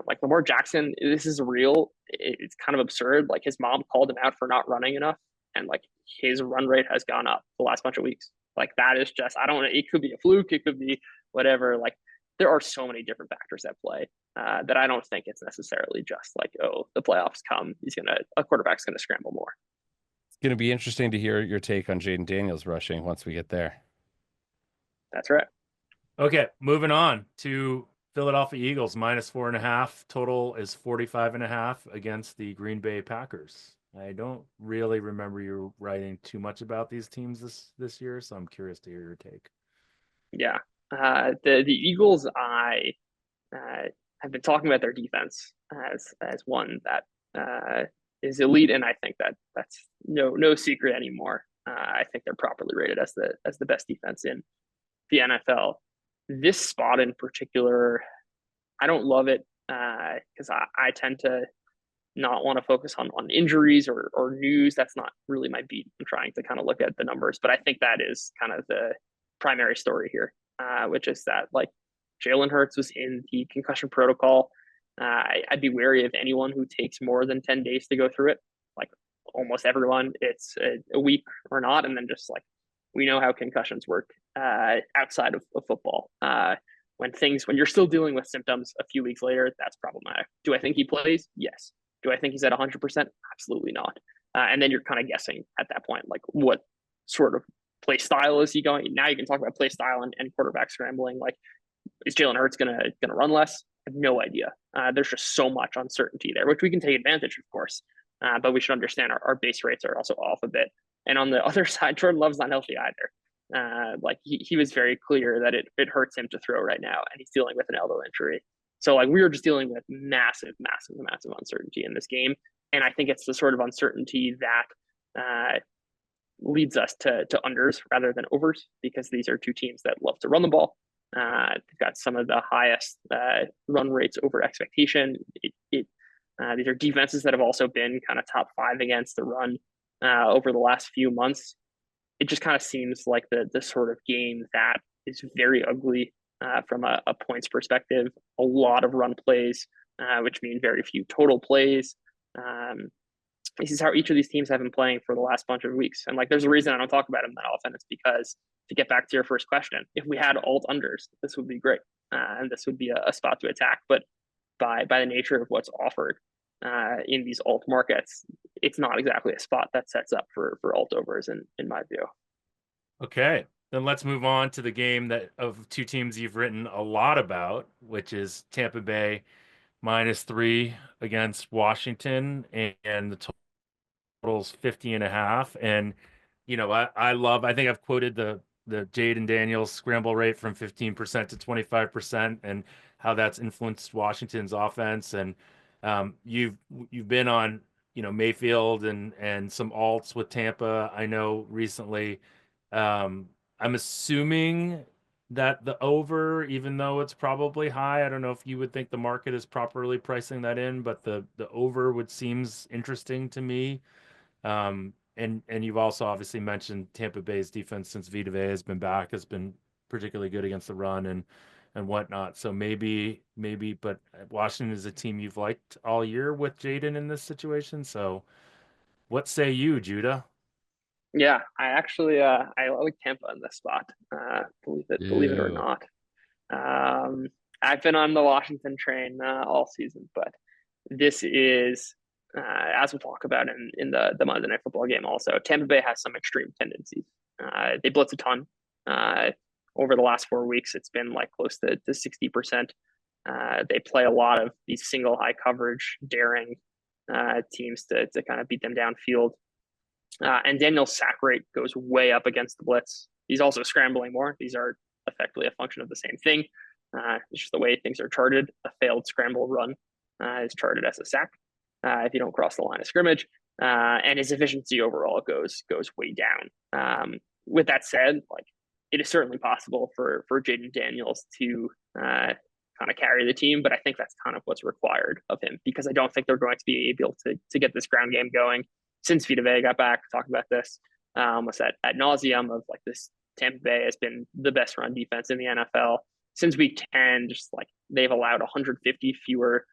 Speaker 3: Like Lamar Jackson, this is real. It's kind of absurd. Like his mom called him out for not running enough, and like his run rate has gone up the last bunch of weeks. Like that is just, I don't know. It could be a fluke. It could be whatever. Like there are so many different factors at play that I don't think it's necessarily just like, oh, the playoffs come. A quarterback's gonna scramble more.
Speaker 2: It's going to be interesting to hear your take on Jaden Daniels rushing once we get there.
Speaker 3: That's right.
Speaker 1: Okay, moving on to Philadelphia Eagles -4.5. Total is 45.5 against the Green Bay Packers. I don't really remember you writing too much about these teams this year, so I'm curious to hear your take.
Speaker 3: Yeah. The Eagles, I have been talking about their defense as one that is elite, and I think that's no secret anymore. I think they're properly rated as the best defense in the NFL. This spot in particular, I don't love it because I tend to not want to focus on injuries or news. That's not really my beat. I'm trying to kind of look at the numbers, but I think that is kind of the primary story here, which is that like Jalen Hurts was in the concussion protocol. I'd be wary of anyone who takes more than 10 days to go through it. Like almost everyone, it's a week or not. And then just like, we know how concussions work outside of football. When you're still dealing with symptoms a few weeks later, that's problematic. Do I think he plays? Yes. Do I think he's at 100%? Absolutely not. And then you're kind of guessing at that point, like what sort of play style is he going? Now you can talk about play style and quarterback scrambling. Like, is Jalen Hurts gonna run less? I have no idea. There's just so much uncertainty there, which we can take advantage, of course. But we should understand our base rates are also off a bit. And on the other side, Jordan Love's not healthy either. Like he was very clear that it hurts him to throw right now, and he's dealing with an elbow injury. So like we were just dealing with massive uncertainty in this game, and I think it's the sort of uncertainty that leads us to unders rather than overs, because these are two teams that love to run the ball. They've got some of the highest run rates over expectation. These are defenses that have also been kind of top 5 against the run over the last few months. It just kind of seems like the sort of game that is very ugly from a points perspective. A lot of run plays, which mean very few total plays. This is how each of these teams have been playing for the last bunch of weeks. And like, there's a reason I don't talk about them that often. It's because, to get back to your first question, if we had alt unders, this would be great. And this would be a spot to attack. But by the nature of what's offered in these alt markets, it's not exactly a spot that sets up for alt overs in my view.
Speaker 1: Okay, then let's move on to the game that of two teams you've written a lot about, which is Tampa Bay -3 against Washington, and the total's 50.5. And I think I've quoted the Jaden Daniels scramble rate from 15% to 25%, and how that's influenced Washington's offense. And you've been on Mayfield and some alts with Tampa, I know, recently. I'm assuming that the over, even though it's probably high, I don't know if you would think the market is properly pricing that in, but the over would seems interesting to me. And you've also obviously mentioned Tampa Bay's defense since Vita Vea has been back has been particularly good against the run and whatnot. So maybe, but Washington is a team you've liked all year with Jaden in this situation. So what say you, Judah?
Speaker 3: Yeah, I actually I like Tampa in this spot. Believe it or
Speaker 2: Ew.
Speaker 3: not. I've been on the Washington train all season, but this is as we'll talk about in the Monday Night Football game. Also, Tampa Bay has some extreme tendencies. They blitz a ton. Over the last 4 weeks, it's been like close to 60%. They play a lot of these single high coverage, daring teams to kind of beat them downfield. And Daniel's sack rate goes way up against the blitz. He's also scrambling more. These are effectively a function of the same thing. It's just the way things are charted. A failed scramble run is charted as a sack if you don't cross the line of scrimmage. And his efficiency overall goes way down. With that said, like, it is certainly possible for Jaden Daniels to kind of carry the team, but I think that's kind of what's required of him, because I don't think they're going to be able to get this ground game going. Since Vita Vea got back, talked about this almost at nauseum of like this. Tampa Bay has been the best run defense in the NFL since week 10. Just like they've allowed 150 fewer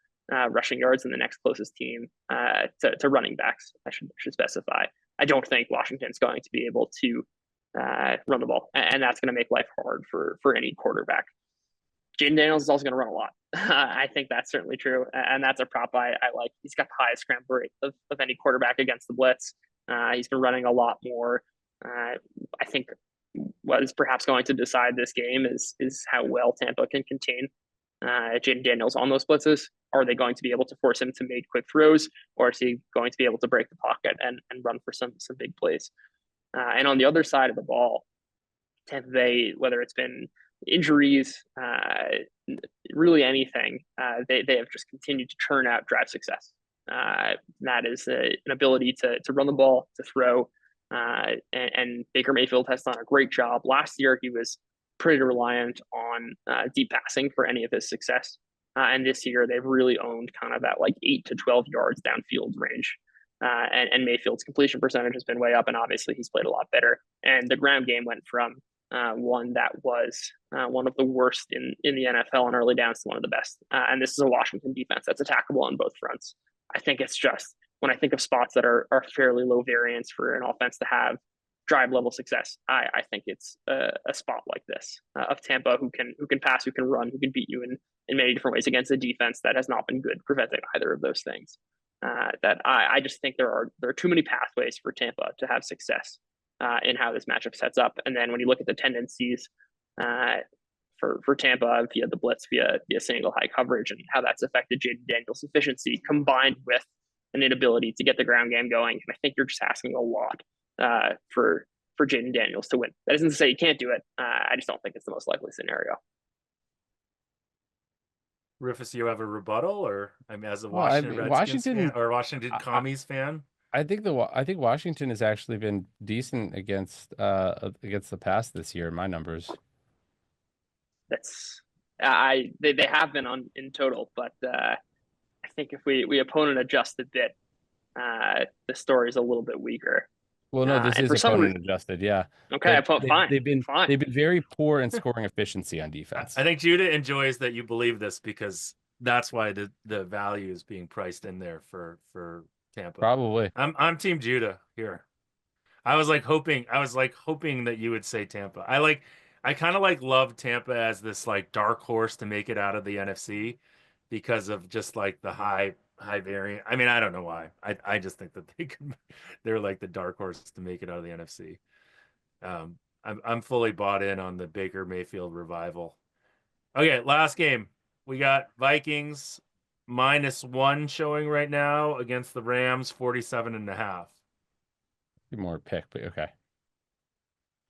Speaker 3: rushing yards than the next closest team to running backs. I should specify. I don't think Washington's going to be able to run the ball, and that's going to make life hard for any quarterback. Jaden Daniels is also going to run a lot. I think that's certainly true, and that's a prop I like. He's got the highest scramble rate of any quarterback against the blitz. He's been running a lot more. I think what is perhaps going to decide this game is how well Tampa can contain Jaden Daniels on those blitzes? Are they going to be able to force him to make quick throws, or is he going to be able to break the pocket and run for some big plays? And on the other side of the ball, Tampa Bay, whether it's been injuries, really anything, they have just continued to churn out drive success. That is an ability to run the ball, to throw, and Baker Mayfield has done a great job. Last year, he was pretty reliant on deep passing for any of his success. And this year, they've really owned kind of that like 8 to 12 yards downfield range. And Mayfield's completion percentage has been way up, and obviously he's played a lot better. And the ground game went from one that was one of the worst in the NFL on early downs to one of the best. And this is a Washington defense that's attackable on both fronts. I think it's just when I think of spots that are fairly low variance for an offense to have drive level success, I think it's a spot like this of Tampa who can pass, who can run, who can beat you in many different ways against a defense that has not been good preventing either of those things. That I just think there are too many pathways for Tampa to have success in how this matchup sets up. And then when you look at the tendencies for Tampa via the blitz, via single high coverage, and how that's affected Jaden Daniels' efficiency, combined with an inability to get the ground game going, and I think you're just asking a lot for Jaden Daniels to win. That isn't to say you can't do it. I just don't think it's the most likely scenario.
Speaker 1: Rufus, you have a rebuttal, or I mean, as a Washington Redskins fan or Washington Commies fan?
Speaker 2: I think Washington has actually been decent against the pass this year in my numbers.
Speaker 3: They have been in total, but I think if we opponent adjust a bit, the story is a little bit weaker.
Speaker 2: Well, no, this is opponent adjusted, yeah.
Speaker 3: Okay, fine.
Speaker 2: They've been very poor in scoring efficiency on defense.
Speaker 1: I think Judah enjoys that you believe this because that's why the value is being priced in there for Tampa.
Speaker 2: Probably.
Speaker 1: I'm Team Judah here. I was hoping that you would say Tampa. I kind of love Tampa as this dark horse to make it out of the NFC because of just the high variant. I mean, I don't know why. I just think that they're the dark horse to make it out of the NFC. I'm fully bought in on the Baker Mayfield revival. Okay, last game. We got Vikings -1 showing right now against the Rams, 47.5.
Speaker 2: More pick, but okay.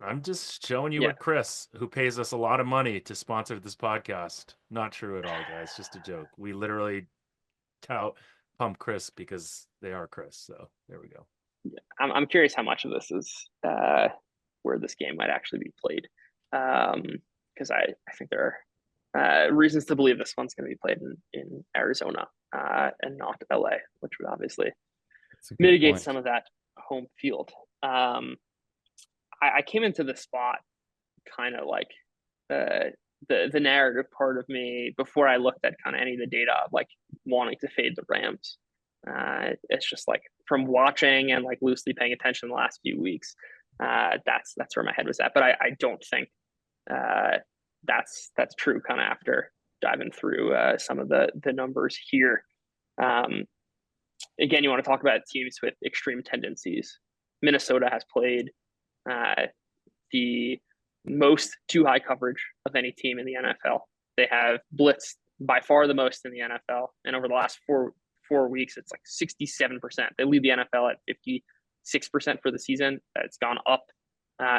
Speaker 1: I'm just showing you what Chris, who pays us a lot of money to sponsor this podcast. Not true at all, guys. Just a joke. We literally pump Chris because they are Chris. So there we go.
Speaker 3: Yeah, I'm curious how much of this is where this game might actually be played, because I think there are reasons to believe this one's going to be played in Arizona and not LA, which would obviously mitigate some of that home field. I came into the spot kind of the narrative part of me before I looked at kind of any of the data of wanting to fade the Rams. It's just from watching and loosely paying attention the last few weeks, that's where my head was at. But I don't think that's true kind of after diving through some of the numbers here. Again, you want to talk about teams with extreme tendencies. Minnesota has played the most too high coverage of any team in the NFL. They have blitzed by far the most in the NFL, and over the last four weeks, it's 67%. They lead the NFL at 56% for the season. It's gone up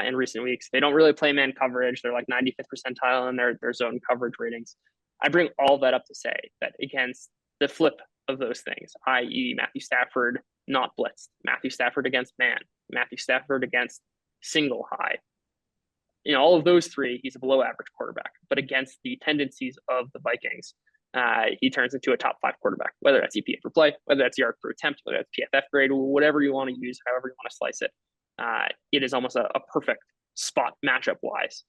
Speaker 3: in recent weeks. They don't really play man coverage. They're 95th percentile in their zone coverage ratings. I bring all that up to say that against the flip of those things, i.e. Matthew Stafford not blitzed, Matthew Stafford against man, Matthew Stafford against single high, all of those three, he's a below average quarterback. But against the tendencies of the Vikings, he turns into a top 5 quarterback, whether that's EPA per play, whether that's yard per attempt, whether that's PFF grade, whatever you want to use, however you want to slice it. It is almost a perfect spot matchup wise.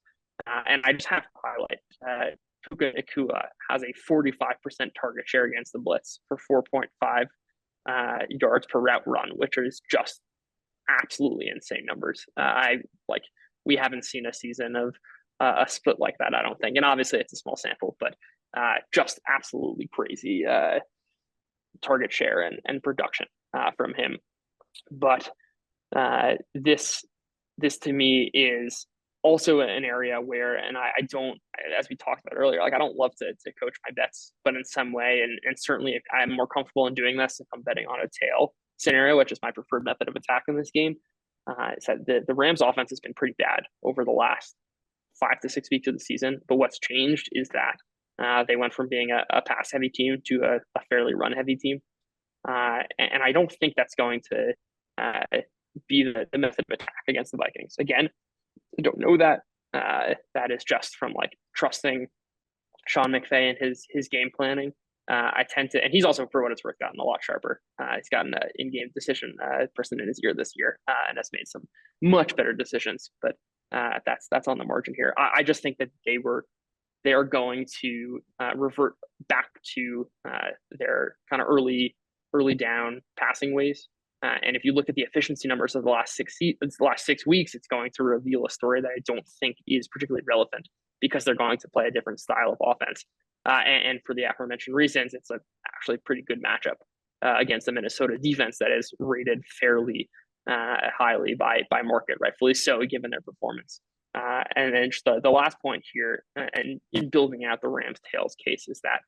Speaker 3: And I just have to highlight Puka Nacua has a 45% target share against the blitz for 4.5 yards per route run, which is just absolutely insane numbers. We haven't seen a season of a split like that, I don't think. And obviously it's a small sample, but just absolutely crazy target share and production from him. But this to me is also an area where, and I don't, as we talked about earlier, like I don't love to coach my bets, but in some way, and certainly if I'm more comfortable in doing this if I'm betting on a tail scenario, which is my preferred method of attack in this game. Is that the Rams offense has been pretty bad over the last 5 to 6 weeks of the season. But what's changed is that they went from being a pass heavy team to a fairly run heavy team. And I don't think that's going to be the method of attack against the Vikings. Again, I don't know that. That is just from like trusting Sean McVay and his game planning. I tend to, and he's also, for what it's worth, gotten a lot sharper. He's gotten an in-game decision person in his ear this year, and has made some much better decisions. But that's on the margin here. I just think that they are going to revert back to their kind of early down passing ways. And if you look at the efficiency numbers of the last 6 weeks, it's going to reveal a story that I don't think is particularly relevant because they're going to play a different style of offense. And for the aforementioned reasons, it's actually a pretty good matchup against the Minnesota defense that is rated fairly highly by market, rightfully so, given their performance. And then just the last point here, and in building out the Rams tails case, is that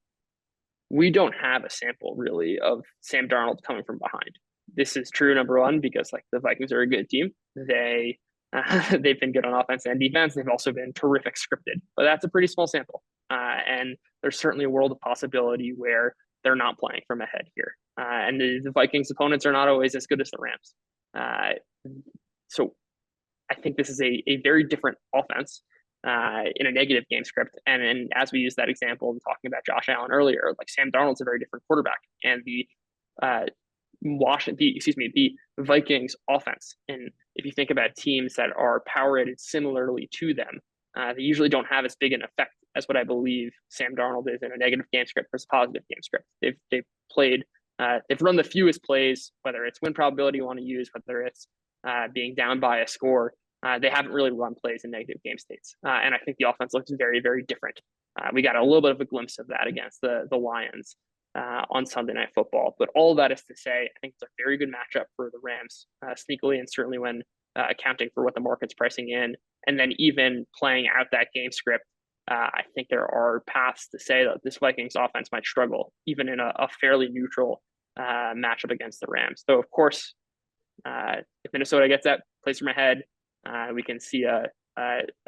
Speaker 3: we don't have a sample really of Sam Darnold coming from behind. This is true, number one, because like the Vikings are a good team. They've been good on offense and defense. They've also been terrific scripted, but that's a pretty small sample. And there's certainly a world of possibility where they're not playing from ahead here. And the Vikings opponents are not always as good as the Rams. So I think this is a very different offense in a negative game script. And as we use that example, talking about Josh Allen earlier, like Sam Darnold's a very different quarterback, and the Vikings offense. And if you think about teams that are power rated similarly to them, they usually don't have as big an effect as what I believe Sam Darnold is in a negative game script versus positive game script. They've played, they've run the fewest plays, whether it's win probability you want to use, whether it's being down by a score. They haven't really run plays in negative game states. And I think the offense looks very, very different. We got a little bit of a glimpse of that against the Lions on Sunday Night Football. But all that is to say, I think it's a very good matchup for the Rams, sneakily, and certainly when accounting for what the market's pricing in. And then even playing out that game script, I think there are paths to say that this Vikings offense might struggle, even in a fairly neutral matchup against the Rams. So, of course, if Minnesota gets that, plays from ahead, we can see a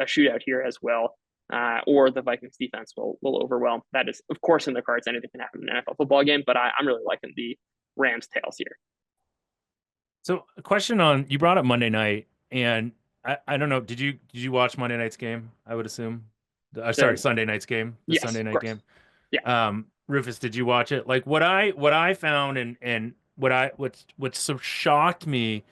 Speaker 3: shootout here as well. Or the Vikings defense will overwhelm. That is, of course, in the cards. Anything can happen in an NFL football game, but I'm really liking the Rams tails here.
Speaker 1: So, a question on, you brought up Monday night, and I don't know, did you watch Monday night's game? I would assume. Sorry, Sunday night's game.
Speaker 3: Yes,
Speaker 1: Sunday night game.
Speaker 3: Yeah.
Speaker 1: Rufus, did you watch it? Like what I found and what so shocked me,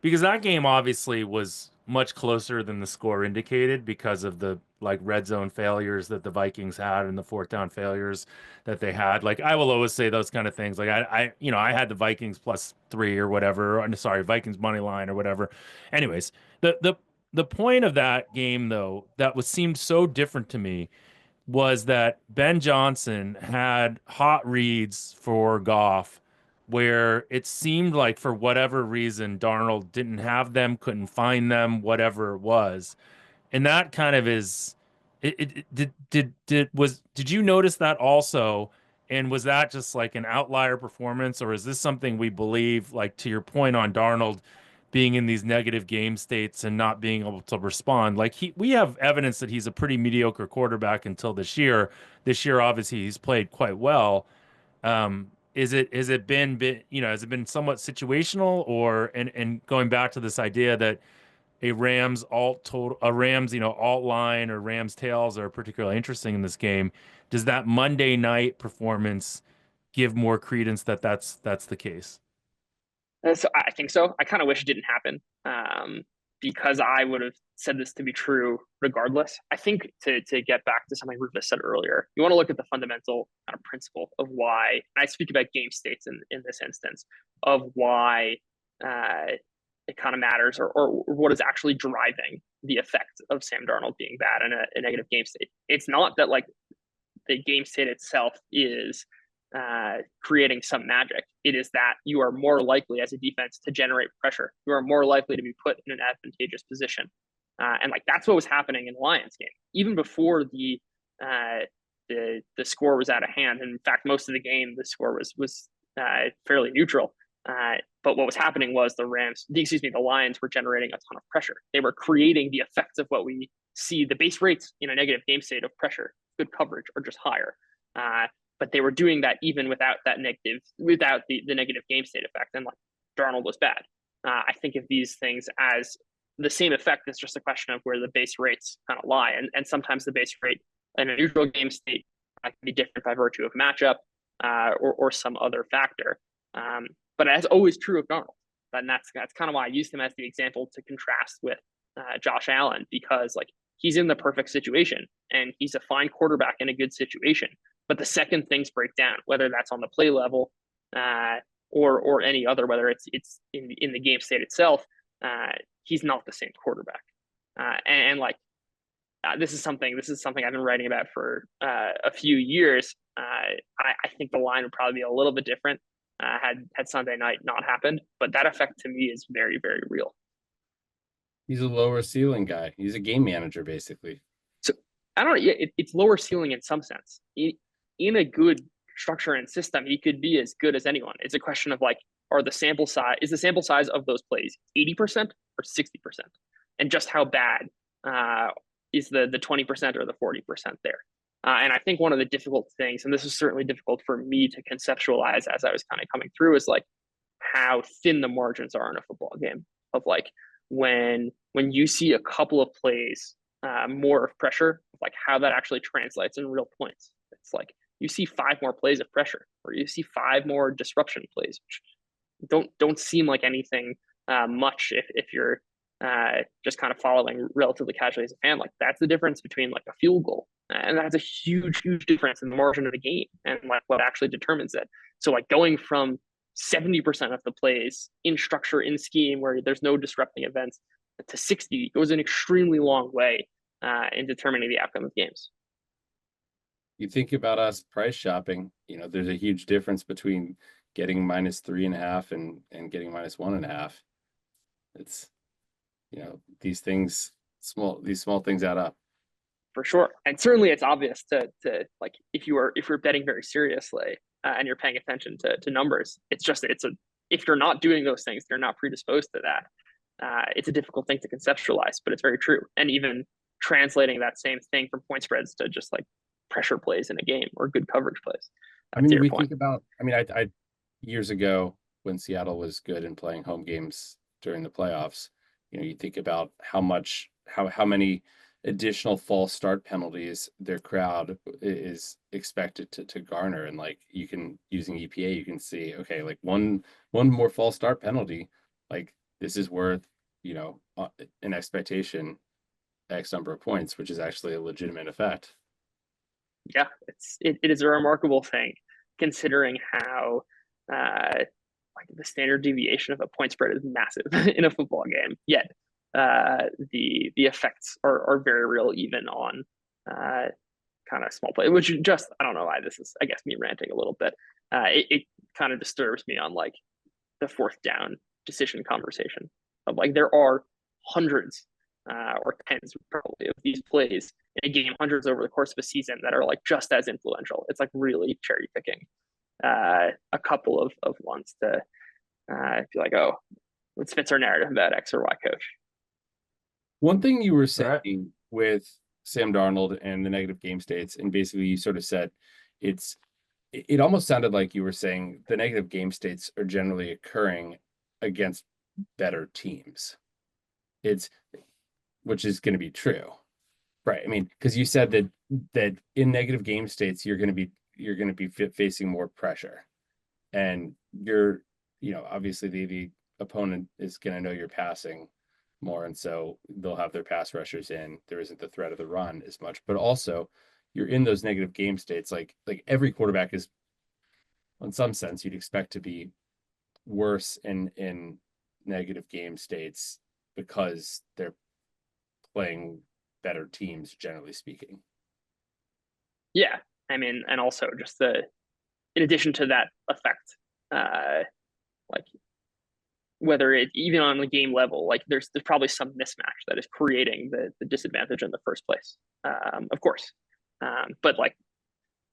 Speaker 1: because that game obviously was much closer than the score indicated because of the like red zone failures that the Vikings had and the fourth down failures that they had. Like I will always say those kind of things. Like I had the Vikings +3 or whatever. Sorry, Vikings money line or whatever. Anyways, the point of that game though, that seemed so different to me, was that Ben Johnson had hot reads for Goff where it seemed like for whatever reason Darnold didn't have them, couldn't find them, whatever it was. And that kind of is did you notice that also? And was that just like an outlier performance, or is this something we believe, like to your point on Darnold being in these negative game states and not being able to respond? Like we have evidence that he's a pretty mediocre quarterback until this year. This year, obviously, he's played quite well. Has it been somewhat situational, or and going back to this idea that a Rams alt line or Rams tails are particularly interesting in this game? Does that Monday night performance give more credence that that's the case?
Speaker 3: So I think so. I kind of wish it didn't happen, because I would have said this to be true regardless. I think to get back to something Rufus said earlier, you want to look at the fundamental kind of principle of why, and I speak about game states in this instance, of why it kind of matters, or what is actually driving the effect of Sam Darnold being bad in a negative game state. It's not that like the game state itself is creating some magic. It is that you are more likely as a defense to generate pressure. You are more likely to be put in an advantageous position. And like that's what was happening in the Lions game, even before uh, the score was out of hand. And in fact, most of the game the score was fairly neutral. But what was happening was the Lions were generating a ton of pressure. They were creating the effects of what we see. The base rates in a negative game state of pressure, good coverage, are just higher. But they were doing that even without the negative game state effect. And like Darnold was bad. I think of these things as the same effect. It's just a question of where the base rates kind of lie. And sometimes the base rate in a neutral game state can be different by virtue of matchup or some other factor. But that's always true of Darnold. And that's kind of why I used him as the example to contrast with Josh Allen, because like he's in the perfect situation and he's a fine quarterback in a good situation. But the second things break down, whether that's on the play level or any other, whether it's in the game state itself, he's not the same quarterback. This is something I've been writing about for a few years. I think the line would probably be a little bit different had Sunday night not happened, but that effect to me is very, very real.
Speaker 2: He's a lower ceiling guy. He's a game manager, basically.
Speaker 3: So I don't know. It's lower ceiling in some sense. In a good structure and system, he could be as good as anyone. It's a question of like, is the sample size of those plays 80% or 60%? And just how bad is the 20% or the 40% there? And I think one of the difficult things, and this is certainly difficult for me to conceptualize as I was kind of coming through, is like how thin the margins are in a football game. Of like when you see a couple of plays more of pressure, like how that actually translates in real points. It's like you see 5 more plays of pressure, or you see 5 more disruption plays, which don't seem like anything much if you're just kind of following relatively casually as a fan. Like that's the difference between like a field goal, and that's a huge difference in the margin of the game and like what actually determines it. So like going from 70% of the plays in structure, in scheme, where there's no disrupting events, to 60 goes an extremely long way in determining the outcome of games.
Speaker 2: You think about us price shopping, there's a huge difference between getting -3.5 and getting -1.5. It's, these small things add up.
Speaker 3: For sure. And certainly it's obvious to like, if you're betting very seriously and you're paying attention to numbers, if you're not doing those things, you're not predisposed to that. It's a difficult thing to conceptualize, but it's very true. And even translating that same thing from point spreads to just like pressure plays in a game or good coverage plays.
Speaker 2: I mean, I years ago when Seattle was good in playing home games during the playoffs, you think about how many additional false start penalties their crowd is expected to garner. And like using EPA, you can see, okay, like one more false start penalty, like this is worth, an expectation X number of points, which is actually a legitimate effect.
Speaker 3: Yeah, it is a remarkable thing considering how like the standard deviation of a point spread is massive in a football game. Yet the effects are very real even on kind of small play, which just, I don't know why this is, I guess, me ranting a little bit. It kind of disturbs me on like the 4th down decision conversation of like there are hundreds or tens probably of these plays in a game, hundreds over the course of a season, that are like just as influential. It's like really cherry picking a couple of ones to be like, oh, let's fits our narrative about X or Y coach.
Speaker 2: One thing you were saying with Sam Darnold and the negative game states, and basically you sort of said it almost sounded like you were saying the negative game states are generally occurring against better teams. Which is going to be true, right? I mean, because you said that in negative game states you're going to be facing more pressure, and obviously the opponent is going to know you're passing more, and so they'll have their pass rushers in. There isn't the threat of the run as much, but also you're in those negative game states. Like every quarterback is, in some sense, you'd expect to be worse in negative game states because they're playing better teams, generally speaking.
Speaker 3: Yeah, I mean, and also just in addition to that effect, like whether it even on the game level, like there's probably some mismatch that is creating the disadvantage in the first place. Of course. But like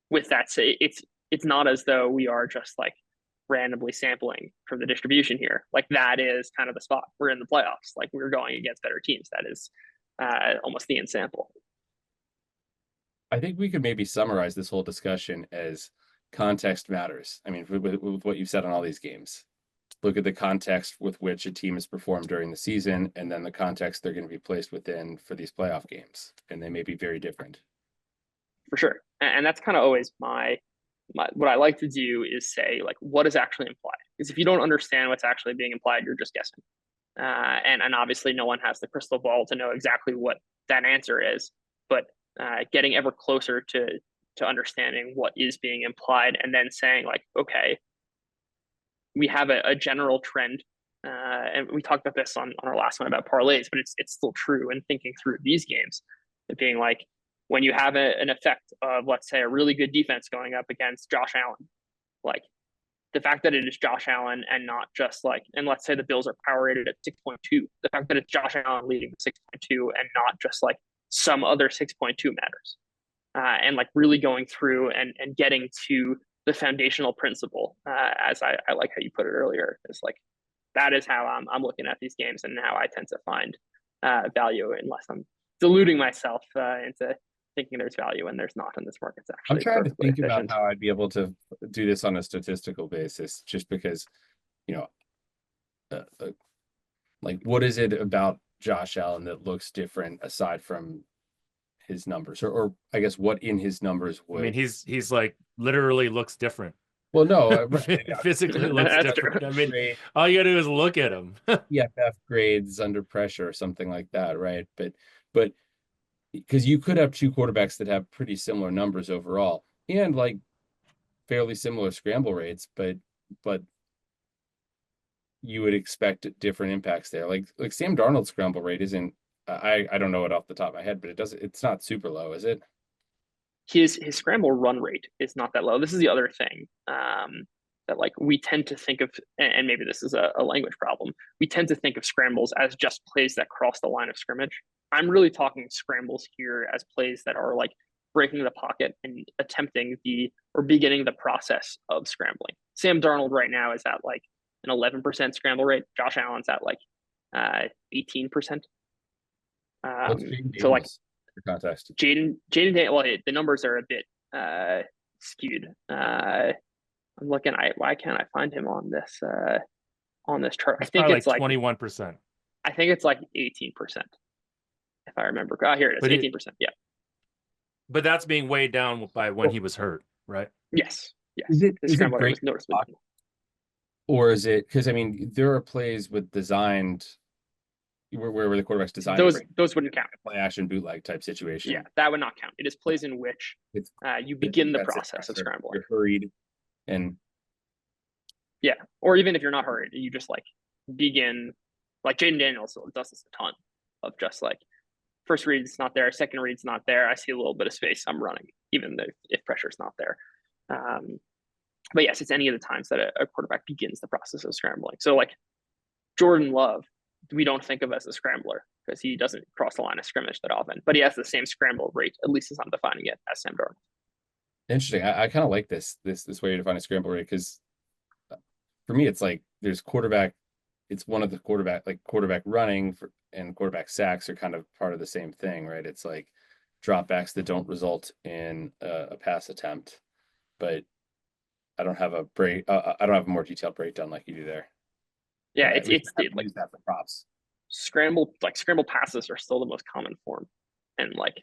Speaker 3: with that, say it's not as though we are just like randomly sampling from the distribution here. Like that is kind of the spot. We're in the playoffs. Like we're going against better teams. That is almost the end sample.
Speaker 2: I think we could maybe summarize this whole discussion as context matters. I mean, with what you've said on all these games, look at the context with which a team has performed during the season, and then the context they're going to be placed within for these playoff games, and they may be very different.
Speaker 3: For sure, and that's kind of always my what I like to do is say like what is actually implied. Because if you don't understand what's actually being implied, you're just guessing. And obviously no one has the crystal ball to know exactly what that answer is, but getting ever closer to understanding what is being implied, and then saying like, okay, we have a general trend, and we talked about this on our last one about parlays, but it's still true. And thinking through these games, it being like when you have an effect of, let's say, a really good defense going up against Josh Allen, like the fact that it is Josh Allen and not just like, and let's say the Bills are power rated at 6.2, the fact that it's Josh Allen leading 6.2 and not just like some other 6.2 matters. And like really going through and getting to the foundational principle, as I like how you put it earlier, is like, that is how I'm looking at these games and how I tend to find value, unless I'm deluding myself into thinking there's value and there's not in this market. It's actually
Speaker 2: I'm trying to think
Speaker 3: efficient.
Speaker 2: about how I'd be able to do this on a statistical basis, just because, you know, like what is it about Josh Allen that looks different aside from his numbers, or I guess what in his numbers would.
Speaker 1: I mean, he's like literally looks different.
Speaker 2: Well, no,
Speaker 1: physically looks
Speaker 3: That's
Speaker 1: different.
Speaker 3: true.
Speaker 1: I mean, all you gotta do is look at him.
Speaker 2: EFF grades under pressure or something like that, right? But because you could have two quarterbacks that have pretty similar numbers overall and like fairly similar scramble rates, but you would expect different impacts there. Like Sam Darnold's scramble rate isn't. I don't know it off the top of my head, but it's not super low, is it?
Speaker 3: His scramble run rate is not that low. This is the other thing, that like we tend to think of, and maybe this is a language problem. We tend to think of scrambles as just plays that cross the line of scrimmage. I'm really talking scrambles here as plays that are like breaking the pocket and attempting or beginning the process of scrambling. Sam Darnold right now is at like an 11% scramble rate. Josh Allen's at like 18%. So like
Speaker 2: for context,
Speaker 3: Jaden Daniels, well, the numbers are a bit skewed. I'm looking. Why can't I find him on this chart?
Speaker 1: It's
Speaker 3: I think it's like
Speaker 1: 21%.
Speaker 3: I think it's like 18%, if I remember. Oh, here it is, 18%. Yeah.
Speaker 1: But that's being weighed down by when he was hurt, right?
Speaker 3: Yes. Yes.
Speaker 2: Is it
Speaker 3: great?
Speaker 2: Or is it, because I mean there are plays with designed where the quarterback's designed
Speaker 3: those wouldn't count.
Speaker 2: Play action bootleg type situation.
Speaker 3: Yeah, that would not count. It is plays in which you begin the process of scrambling.
Speaker 2: You're hurried, and
Speaker 3: yeah, or even if you're not hurried, you just like begin. Like Jaden Daniels does this a ton of just like first read's not there, second read's not there. I see a little bit of space, I'm running, even if pressure's not there. But yes, it's any of the times that a quarterback begins the process of scrambling. So like Jordan Love, we don't think of as a scrambler because he doesn't cross the line of scrimmage that often, but he has the same scramble rate, at least as I'm defining it, as Sam Darnold.
Speaker 2: Interesting. I kind of like this way to define a scramble rate, because for me it's like there's quarterback. It's one of the quarterback running and quarterback sacks are kind of part of the same thing, right? It's like dropbacks that don't result in a pass attempt, but I don't have a more detailed breakdown like you do there.
Speaker 3: Yeah, it's
Speaker 2: like that for props.
Speaker 3: Scramble passes are still the most common form, and like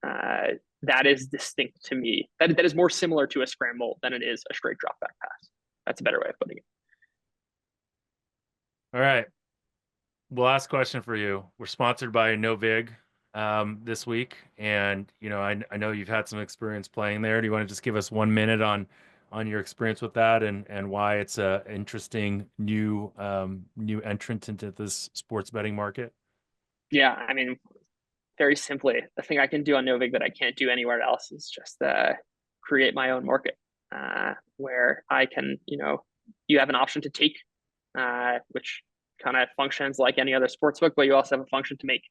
Speaker 3: that is distinct to me. That is more similar to a scramble than it is a straight drop back pass. That's a better way of putting it.
Speaker 1: All right. Last question for you. We're sponsored by No Vig this week, and I know you've had some experience playing there. Do you want to just give us 1 minute on your experience with that and why it's a interesting new entrant into this sports betting market?
Speaker 3: Yeah, I mean, very simply, the thing I can do on No Vig that I can't do anywhere else is just create my own market, where I can, you have an option to take, which kind of functions like any other sports book, but you also have a function to make.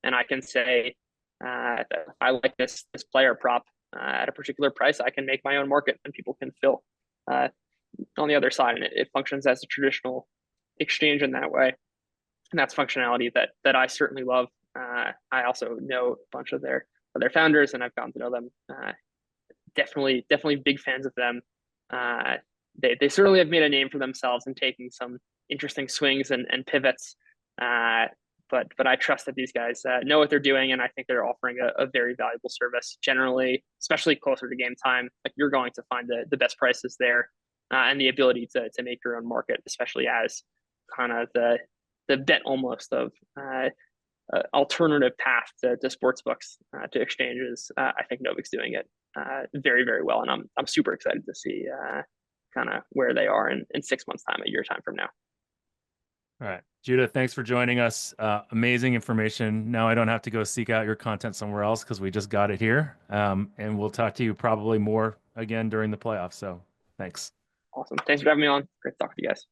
Speaker 3: And I can say, I like this player prop at a particular price. I can make my own market, and people can fill on the other side, and it functions as a traditional exchange in that way. And that's functionality that I certainly love. I also know a bunch of their founders, and I've gotten to know them. Definitely big fans of them. They certainly have made a name for themselves in taking some interesting swings and pivots. But I trust that these guys know what they're doing, and I think they're offering a very valuable service generally, especially closer to game time. Like, you're going to find the best prices there, and the ability to make your own market, especially as kind of the bet almost of alternative path to sports books, to exchanges. I think No Vig's doing it very, very well, and I'm super excited to see kind of where they are in 6 months time, a year time from now.
Speaker 1: All right, Judah, thanks for joining us. Amazing information. Now I don't have to go seek out your content somewhere else because we just got it here. And we'll talk to you probably more again during the playoffs. So thanks.
Speaker 3: Awesome. Thanks for having me on. Great to talk to you guys.